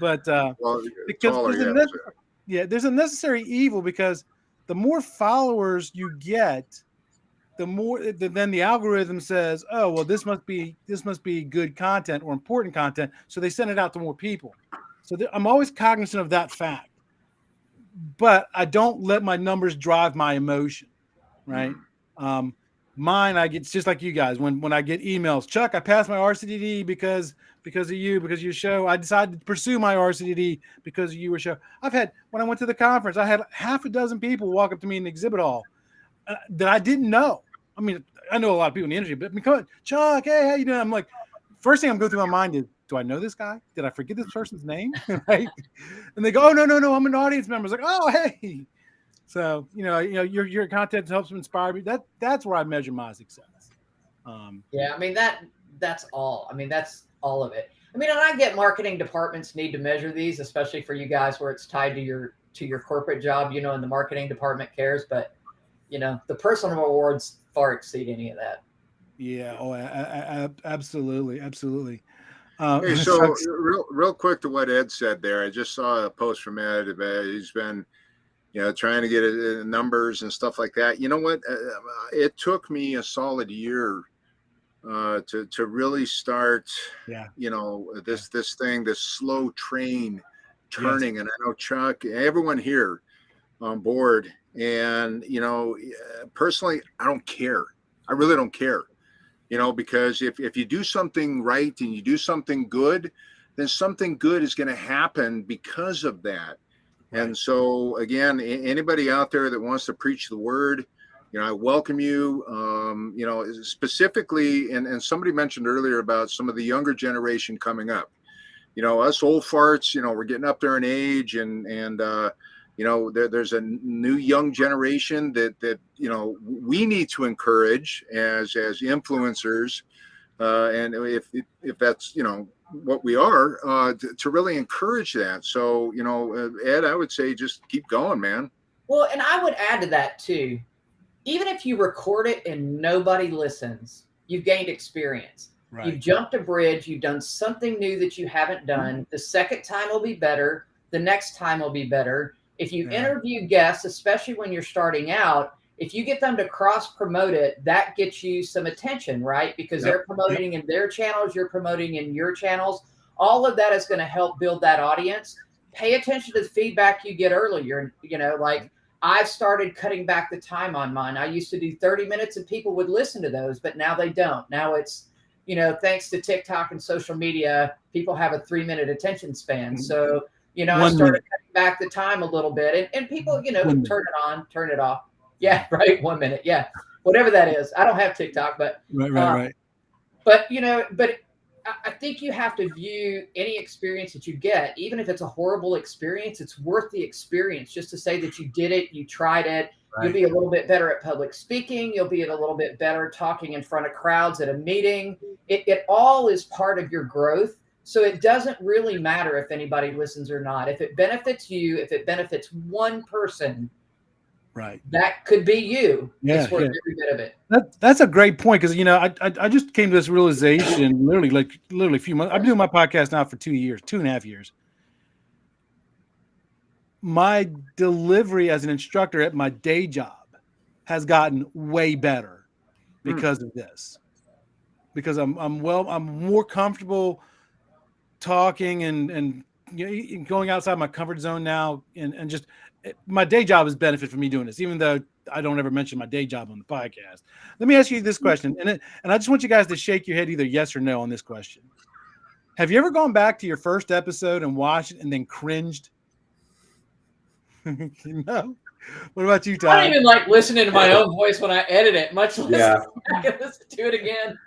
But well, because taller, there's a necessary evil, because the more followers you get, the more then the algorithm says, oh, well, this must be good content or important content. So they send it out to more people. So I'm always cognizant of that fact. But I don't let my numbers drive my emotion, right? Mine, I get just like you guys. When I get emails, Chuck, I passed my RCDD because of you, because of your show. I decided to pursue my RCDD because of your show. When I went to the conference, I had half a dozen people walk up to me in the exhibit hall that I didn't know. I mean, I know a lot of people in the industry, but come on, Chuck, hey, how you doing? I'm like, first thing I'm going through my mind is, do I know this guy? Did I forget this person's name? Right? And they go, oh, no, I'm an audience member. I was like, oh, hey. So, you know, your content helps inspire me. That's where I measure my success. Yeah, I mean, that's all. I mean, that's all of it. I mean, and I get marketing departments need to measure these, especially for you guys where it's tied to your corporate job, you know, and the marketing department cares. But, you know, the personal rewards far exceed any of that. Yeah. Oh, absolutely. Absolutely. Hey, so real quick to what Ed said there, I just saw a post from Ed. He's been, you know, trying to get numbers and stuff like that. You know what? It took me a solid year to really start, you know, this slow train turning. Yes. And I know Chuck, everyone here on board. And, personally, I don't care. I really don't care, because if you do something right and you do something good, then something good is going to happen because of that. Right. And so, again, anybody out there that wants to preach the word, I welcome you, specifically. And somebody mentioned earlier about some of the younger generation coming up. Us old farts, we're getting up there in age, and there's a new young generation that we need to encourage as influencers, and if that's what we are, to really encourage that. So Ed, I would say just keep going, man. Well, and I would add to that too. Even if you record it and nobody listens, you've gained experience. Right. You've jumped a bridge. You've done something new that you haven't done. The second time will be better. The next time will be better. If you interview guests, especially when you're starting out, if you get them to cross promote it, that gets you some attention, right? Because they're promoting in their channels, you're promoting in your channels. All of that is going to help build that audience. Pay attention to the feedback you get earlier. Like I've started cutting back the time on mine. I used to do 30 minutes and people would listen to those, but now they don't. Now it's, thanks to TikTok and social media, people have a 3-minute attention span. So, I started cutting back the time a little bit, and people, turn it on, turn it off. Yeah, right. 1 minute. Yeah, whatever that is. I don't have TikTok, but right. But I think you have to view any experience that you get, even if it's a horrible experience, it's worth the experience just to say that you did it, you tried it. Right. You'll be a little bit better at public speaking. You'll be a little bit better talking in front of crowds at a meeting. It all is part of your growth. So it doesn't really matter if anybody listens or not. If it benefits you, if it benefits one person, right, that could be you. It's worth every bit of it. That's a great point, because I just came to this realization literally a few months. I've been doing my podcast now for 2.5 years. My delivery as an instructor at my day job has gotten way better because of this. Because I'm more comfortable talking and going outside my comfort zone now, and just my day job is benefit for me doing this, even though I don't ever mention my day job on the podcast. Let me ask you this question, and I just want you guys to shake your head either yes or no on this question. Have you ever gone back to your first episode and watched it and then cringed? No. What about you, Todd? I don't even like listening to my own voice when I edit it, much less I can listen to it again.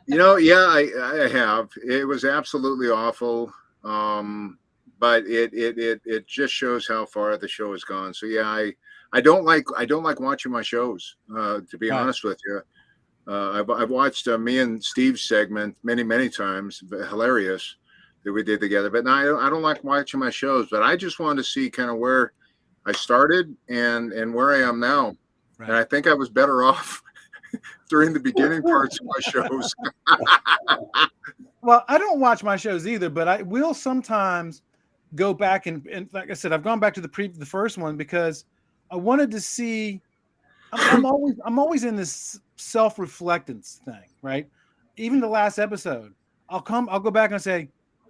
I have. It was absolutely awful. But it just shows how far the show has gone. So I don't like watching my shows, to be honest with you. I've watched me and Steve's segment many times, hilarious, that we did together. But no, I don't like watching my shows. But I just wanted to see kind of where I started and where I am now. Right. And I think I was better off during the beginning parts of my shows. Well, I don't watch my shows either, but I will sometimes go back and like I said, I've gone back to the first one because I wanted to see. I'm always in this self-reflectance thing, right? Even the last episode, I'll go back and say,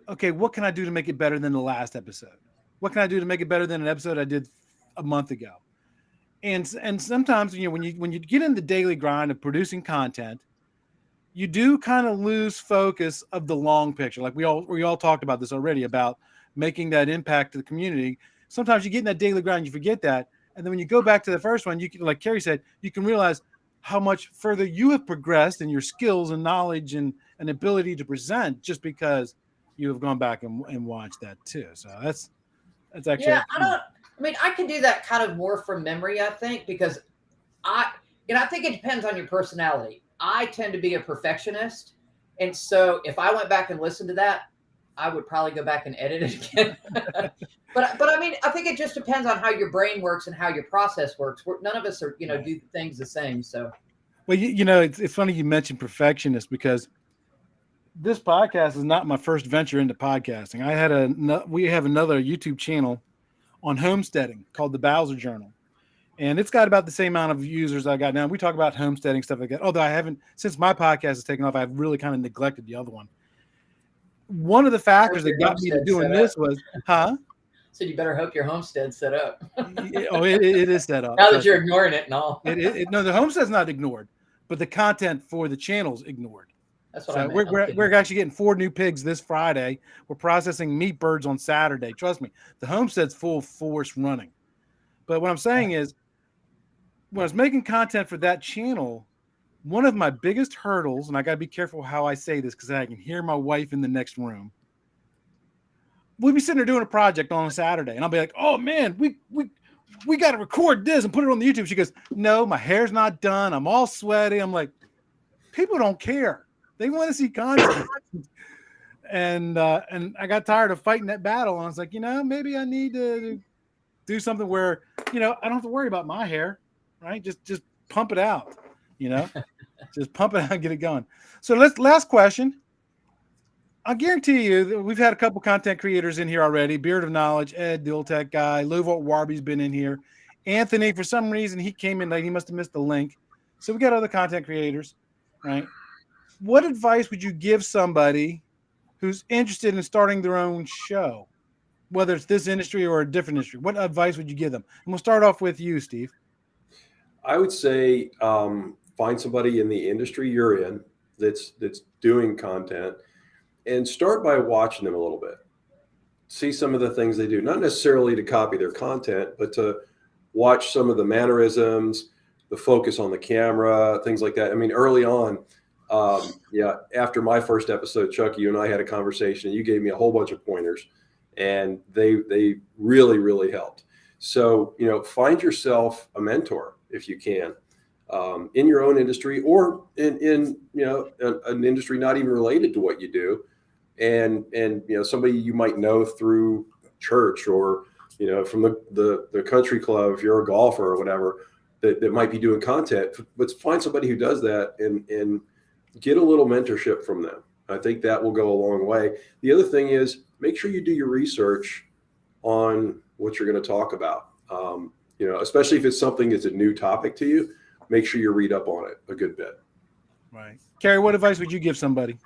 okay, what can I do to make it better than the last episode? What can I do to make it better than an episode I did a month ago? And sometimes, when you get in the daily grind of producing content, you do kind of lose focus of the long picture. Like we all talked about this already, about making that impact to the community. Sometimes you get in that daily grind, you forget that. And then when you go back to the first one, you can, like Carrie said, you can realize how much further you have progressed in your skills and knowledge and ability to present just because you have gone back and watched that too. So that's actually. Yeah, I can do that kind of more from memory, I think, because I think it depends on your personality. I tend to be a perfectionist. And so if I went back and listened to that, I would probably go back and edit it again. But I think it just depends on how your brain works and how your process works. None of us are, do things the same. So, well, it's funny you mentioned perfectionist, because this podcast is not my first venture into podcasting. We have another YouTube channel on homesteading called the Bowser Journal. And it's got about the same amount of users I got now. We talk about homesteading, stuff like that. Although I haven't, since my podcast has taken off, I've really kind of neglected the other one. one of the factors that Your got me to homestead doing set this up. was, huh? So you better hope your homestead's set up. Oh, it is set up. Now that you're ignoring it and all. No, the homestead's not ignored, but the content for the channel's ignored. That's what So I meant. we're actually getting 4 new pigs this Friday. We're processing meat birds on Saturday. Trust me, the homestead's full force running. But what I'm saying is, when I was making content for that channel, one of my biggest hurdles, and I got to be careful how I say this because I can hear my wife in the next room. We'd be sitting there doing a project on a Saturday, and I'll be like, "Oh man, we got to record this and put it on the YouTube." She goes, "No, my hair's not done. I'm all sweaty." I'm like, "People don't care. They want to see content." and I got tired of fighting that battle. And I was like, maybe I need to do something where, I don't have to worry about my hair, right? Just pump it out, just pump it out and get it going. So last question. I guarantee you that we've had a couple content creators in here already. Beard of Knowledge, Ed, the old tech guy, Louvolt Warby's been in here. Anthony, for some reason, he came in late. He must have missed the link. So we got other content creators, right? What advice would you give somebody who's interested in starting their own show, whether it's this industry or a different industry? What advice would you give them? And we'll start off with you, Steve. I would say find somebody in the industry you're in that's doing content, and start by watching them a little bit. See some of the things they do, not necessarily to copy their content, but to watch some of the mannerisms, the focus on the camera, things like that. I mean, early on, after my first episode, Chuck, you and I had a conversation. You gave me a whole bunch of pointers, and they really, really helped. So, find yourself a mentor if you can, in your own industry or in an industry not even related to what you do. And somebody you might know through church or, from the country club, if you're a golfer or whatever, that might be doing content. But find somebody who does that and get a little mentorship from them. I think that will go a long way. The other thing is, make sure you do your research on what you're going to talk about. Especially if it's something that's a new topic to you, make sure you read up on it a good bit. Right. Carrie, what advice would you give somebody?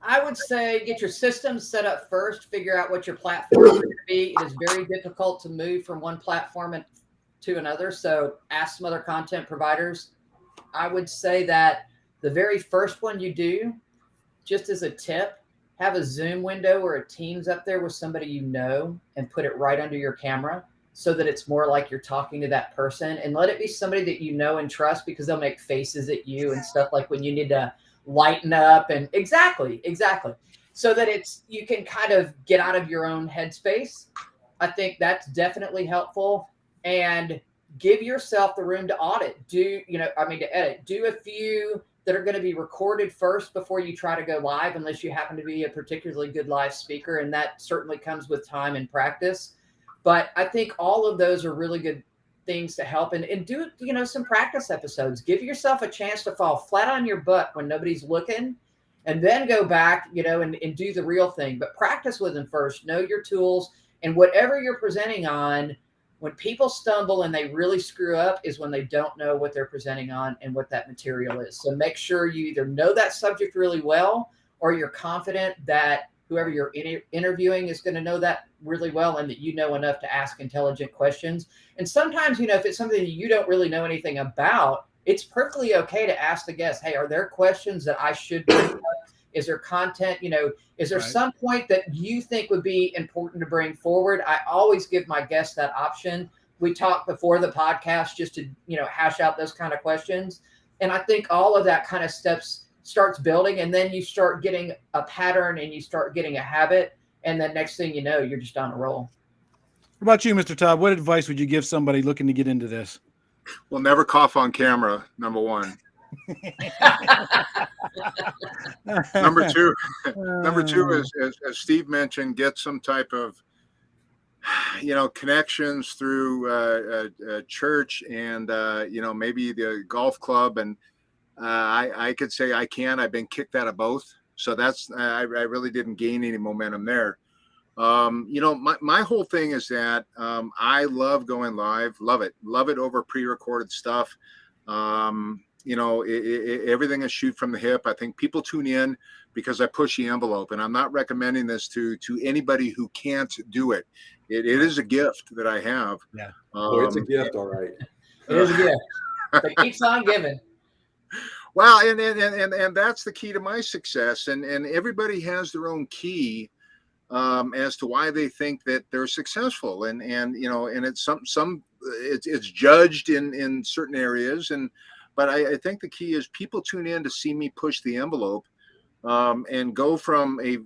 I would say get your systems set up first, figure out what your platform is going to be. It is very difficult to move from one platform to another. So ask some other content providers. I would say that the very first one you do, just as a tip, have a Zoom window or a Teams up there with somebody and put it right under your camera so that it's more like you're talking to that person, and let it be somebody that you know and trust, because they'll make faces at you and stuff like when you need to lighten up and exactly. So that you can kind of get out of your own headspace. I think that's definitely helpful, and give yourself the room to audit. To edit. Do a few that are going to be recorded first before you try to go live, unless you happen to be a particularly good live speaker. And that certainly comes with time and practice. But I think all of those are really good things to help, and do, some practice episodes. Give yourself a chance to fall flat on your butt when nobody's looking, and then go back, and do the real thing. But practice with them first. Know your tools, and whatever you're presenting on, when people stumble and they really screw up is when they don't know what they're presenting on and what that material is. So make sure you either know that subject really well, or you're confident that whoever you're interviewing is going to know that really well, and that you know enough to ask intelligent questions. And sometimes, if it's something that you don't really know anything about, it's perfectly okay to ask the guest, hey, are there questions that I should bring up? Is there content, is there some point that you think would be important to bring forward? I always give my guests that option. We talked before the podcast just to, hash out those kind of questions. And I think all of that kind of starts building, and then you start getting a pattern and you start getting a habit. And then next thing you know, you're just on a roll. What about you, Mr. Todd? What advice would you give somebody looking to get into this? Well, never cough on camera, number one. Number two is, as Steve mentioned, get some type of, connections through church and, maybe the golf club. And I could say I've been kicked out of both. So I really didn't gain any momentum there. My whole thing is that I love going live, love it over pre-recorded stuff. Everything is shoot from the hip. I think people tune in because I push the envelope, and I'm not recommending this to anybody who can't do it. It is a gift that I have. Yeah. It's a gift, all right. It is a gift. It keeps on giving. Well, and that's the key to my success. And everybody has their own key as to why they think that they're successful. And it's it's judged in certain areas. But I think the key is people tune in to see me push the envelope and go from a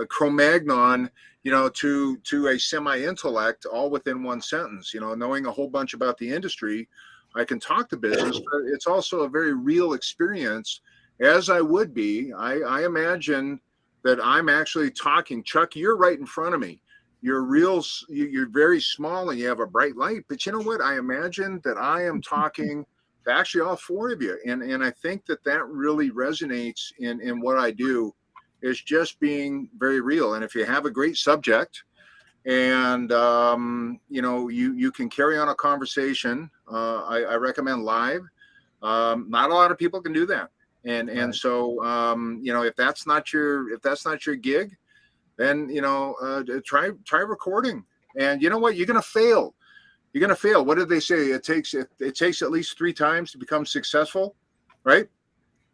Cro-Magnon, to a semi-intellect, all within one sentence. Knowing a whole bunch about the industry, I can talk the business, but it's also a very real experience, as I would be. I imagine that I'm actually talking. Chuck, you're right in front of me. You're very small and you have a bright light, but you know what? I imagine that I am talking to actually all four of you. And I think that really resonates in what I do, is just being very real. And if you have a great subject and, you can carry on a conversation, I recommend live. Not a lot of people can do that. And so, if that's not your gig, then, try recording. And you know what? You're going to fail. You're going to fail. What did they say? It takes at least 3 times to become successful, right?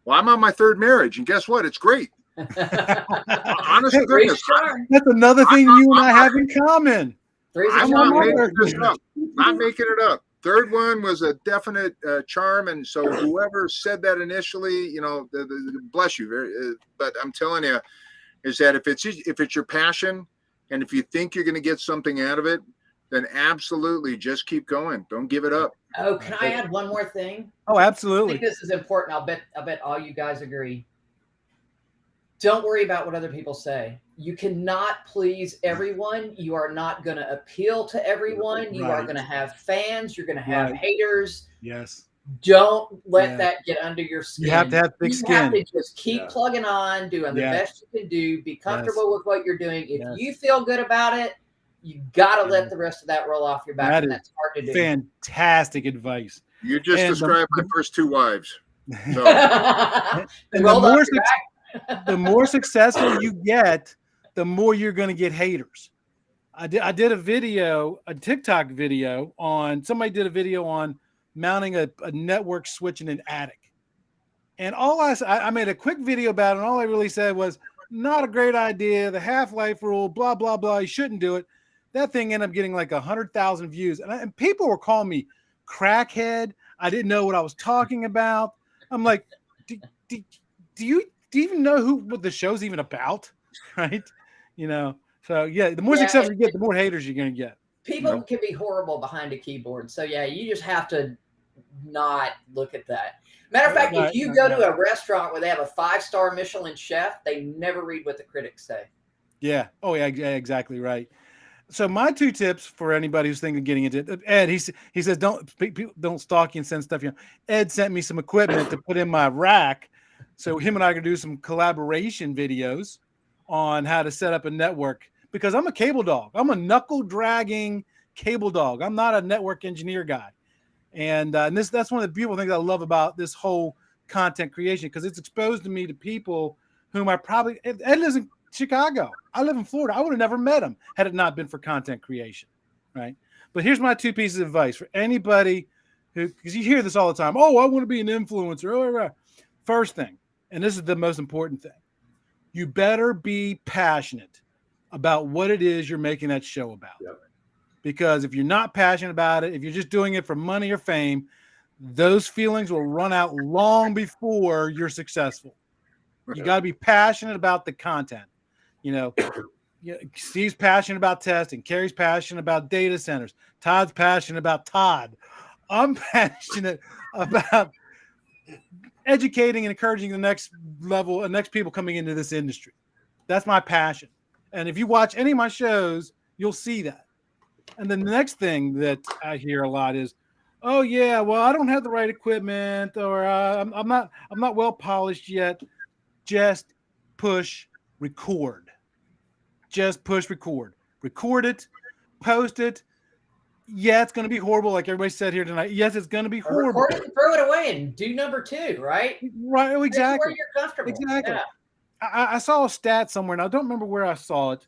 Well, I'm on my 3rd marriage, and guess what? It's great. Honest to goodness, that's another thing you and I have in common. I'm not making it up. 3rd one was a definite charm, and so whoever said that initially, bless you. But I'm telling you, is that if it's your passion, and if you think you're going to get something out of it, then absolutely just keep going. Don't give it up. Oh, can I add one more thing? Oh, absolutely. I think this is important. I'll bet all you guys agree. Don't worry about what other people say. You cannot please everyone. You are not going to appeal to everyone. You are going to have fans. You're going to have haters. Yes. Don't let that get under your skin. You have to have thick skin. You have to just keep plugging on, doing the best you can do. Be comfortable with what you're doing. If you feel good about it, you got to let the rest of that roll off your back. That's hard to do. Fantastic advice. You just described my first 2 wives. So. And the more successful you get, the more you're going to get haters. I did a TikTok video somebody did a video on mounting a network switch in an attic. And I made a quick video about it, and all I really said was, not a great idea, the half-life rule, blah, blah, blah, you shouldn't do it. That thing ended up getting like 100,000 views. And people were calling me crackhead. I didn't know what I was talking about. I'm like, do you even know what the show's even about? Right? So the more success you get, the more haters you're going to get. People can be horrible behind a keyboard. So you just have to not look at that. Matter of fact, if you go to a restaurant where they have a 5-star Michelin chef, they never read what the critics say. Yeah. Oh yeah, exactly right. So my 2 tips for anybody who's thinking of getting into it, Ed, he says, don't stalk you and send stuff. Ed sent me some equipment to put in my rack. So him and I can do some collaboration videos on how to set up a network, because I'm a cable dog. I'm a knuckle dragging cable dog. I'm not a network engineer guy. And that's one of the beautiful things I love about this whole content creation, because it's exposed to me to people whom Ed lives in Chicago. I live in Florida. I would have never met him had it not been for content creation. Right. But here's my 2 pieces of advice for anybody because you hear this all the time. Oh, I want to be an influencer. First thing, and this is the most important thing, you better be passionate about what it is you're making that show about. Yep. Because if you're not passionate about it, if you're just doing it for money or fame, those feelings will run out long before you're successful. You got to be passionate about the content. Steve's passionate about testing. Carrie's passionate about data centers. Todd's passionate about Todd. I'm passionate about educating and encouraging the next level and next people coming into this industry. That's my passion. And if you watch any of my shows, you'll see that. And then the next thing that I hear a lot is, oh yeah, well, I don't have the right equipment, or I'm not well polished yet. Just push record. Just push record. Record it, post it. Yeah, it's going to be horrible, like everybody said here tonight. Yes, it's going to be horrible. Record it and throw it away and do number 2, right? Right, exactly. Where you're comfortable. Exactly. Yeah. I saw a stat somewhere, and I don't remember where I saw it,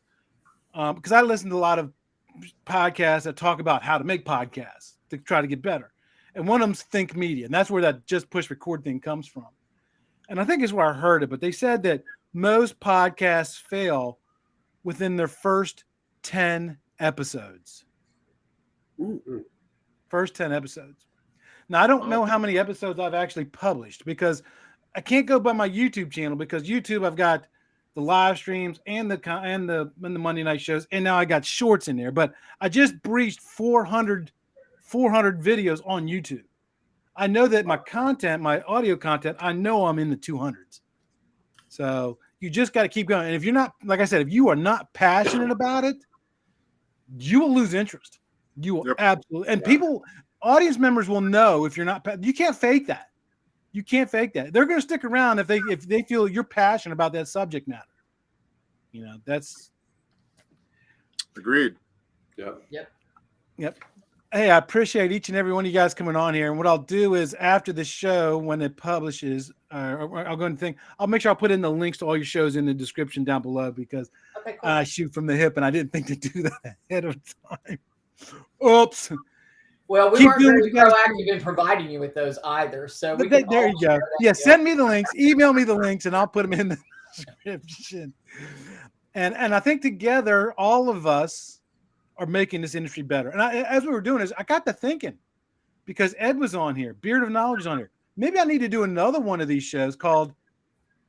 because I listen to a lot of podcasts that talk about how to make podcasts to try to get better. And one of them's Think Media, and that's where that just push record thing comes from. And I think it's where I heard it, but they said that most podcasts fail within their first 10 episodes. First 10 episodes. Now, I don't know how many episodes I've actually published because I can't go by my YouTube channel, because YouTube, I've got the live streams and the Monday night shows, and now I got shorts in there. But I just breached 400 videos on YouTube. I know that my content, my audio content, I know I'm in the 200s. So you just got to keep going. And if you're not, like I said, if you are not passionate about it, you will lose interest. You will absolutely. And people, audience members will know if you're not. You can't fake that. You can't fake that. They're going to stick around if they feel you're passionate about that subject matter. You know, that's agreed. Yep. Hey, I appreciate each and every one of you guys coming on here. And what I'll do is after the show, when it publishes, I'll go and think. I'll make sure I'll put in the links to all your shows in the description down below, because I shoot from the hip and I didn't think to do that ahead of time. Oops. Well, we weren't very proactive in providing you with those either. So there you go. Yeah, send me the links, email me the links, and I'll put them in the description. And I think together, all of us are making this industry better. And as we were doing this, I got to thinking, because Ed was on here, Beard of Knowledge is on here. Maybe I need to do another one of these shows called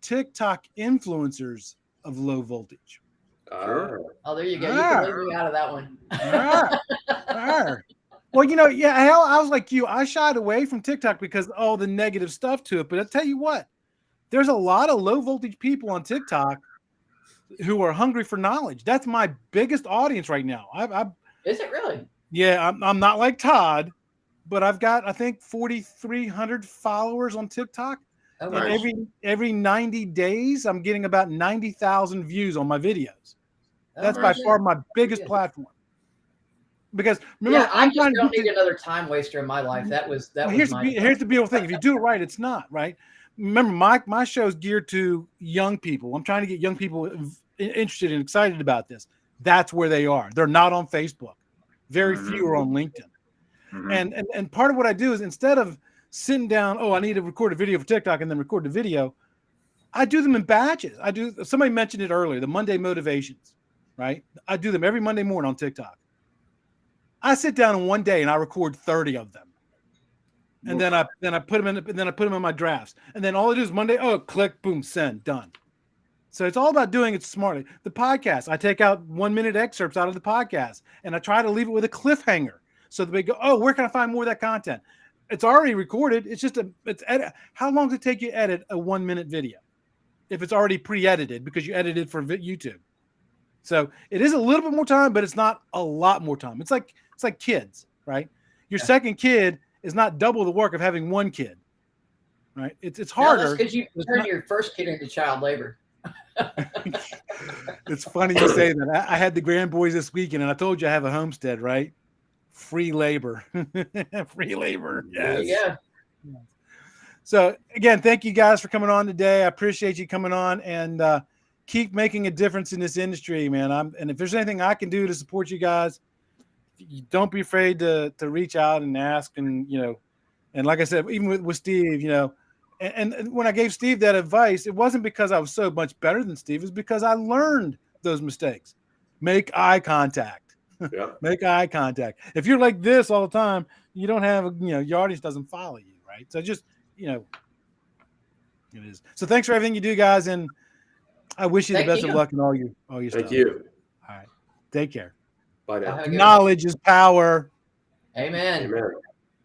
TikTok Influencers of Low Voltage. Sure. Oh, there you go. You can leave me out of that one. Well, you know, I was like you. I shied away from TikTok because all the negative stuff to it. But I'll tell you what, there's a lot of low voltage people on TikTok who are hungry for knowledge. That's my biggest audience right now. Is it really? Yeah, I'm not like Todd, but I've got, I think, 4,300 followers on TikTok. Oh, and nice. every 90 days, I'm getting about 90,000 views on my videos. That's by far my biggest platform. Because remember, I just don't need another time waster in my life. Here's the beautiful thing. If you do it right, it's not right. Remember, my show is geared to young people. I'm trying to get young people interested and excited about this. That's where they are. They're not on Facebook. Very few are on LinkedIn. And part of what I do is, instead of sitting down, I need to record a video for TikTok and then record the video, I do them in batches. Somebody mentioned it earlier, the Monday motivations, right? I do them every Monday morning on TikTok. I sit down in one day and I record 30 of them. And then I put them in my drafts. And then all I do is Monday, click, boom, send, done. So it's all about doing it smartly. The podcast, I take out 1 minute excerpts out of the podcast and I try to leave it with a cliffhanger so that they go, where can I find more of that content? It's already recorded. It's just it's edit. How long does it take you to edit a 1 minute video if it's already pre-edited because you edited for YouTube? So it is a little bit more time, but it's not a lot more time. It's like kids, right? Your second kid is not double the work of having one kid, right? It's harder. Because you turned your first kid into child labor. It's funny you say that. I had the grand boys this weekend, and I told you I have a homestead, right? Free labor. Free labor. Yes. Yeah. So again, thank you guys for coming on today. I appreciate you coming on, and keep making a difference in this industry, man. And if there's anything I can do to support you guys, don't be afraid to reach out and ask. And, and like I said, even with Steve, and when I gave Steve that advice, it wasn't because I was so much better than Steve. It's because I learned those mistakes. Make eye contact. Yeah. Make eye contact. If you're like this all the time, you don't have, your audience doesn't follow you, right? So just, it is. So thanks for everything you do, guys. And I wish you the best of luck in all your stuff. Thank you. All right. Take care. Bye now. Knowledge is power. Amen. Amen.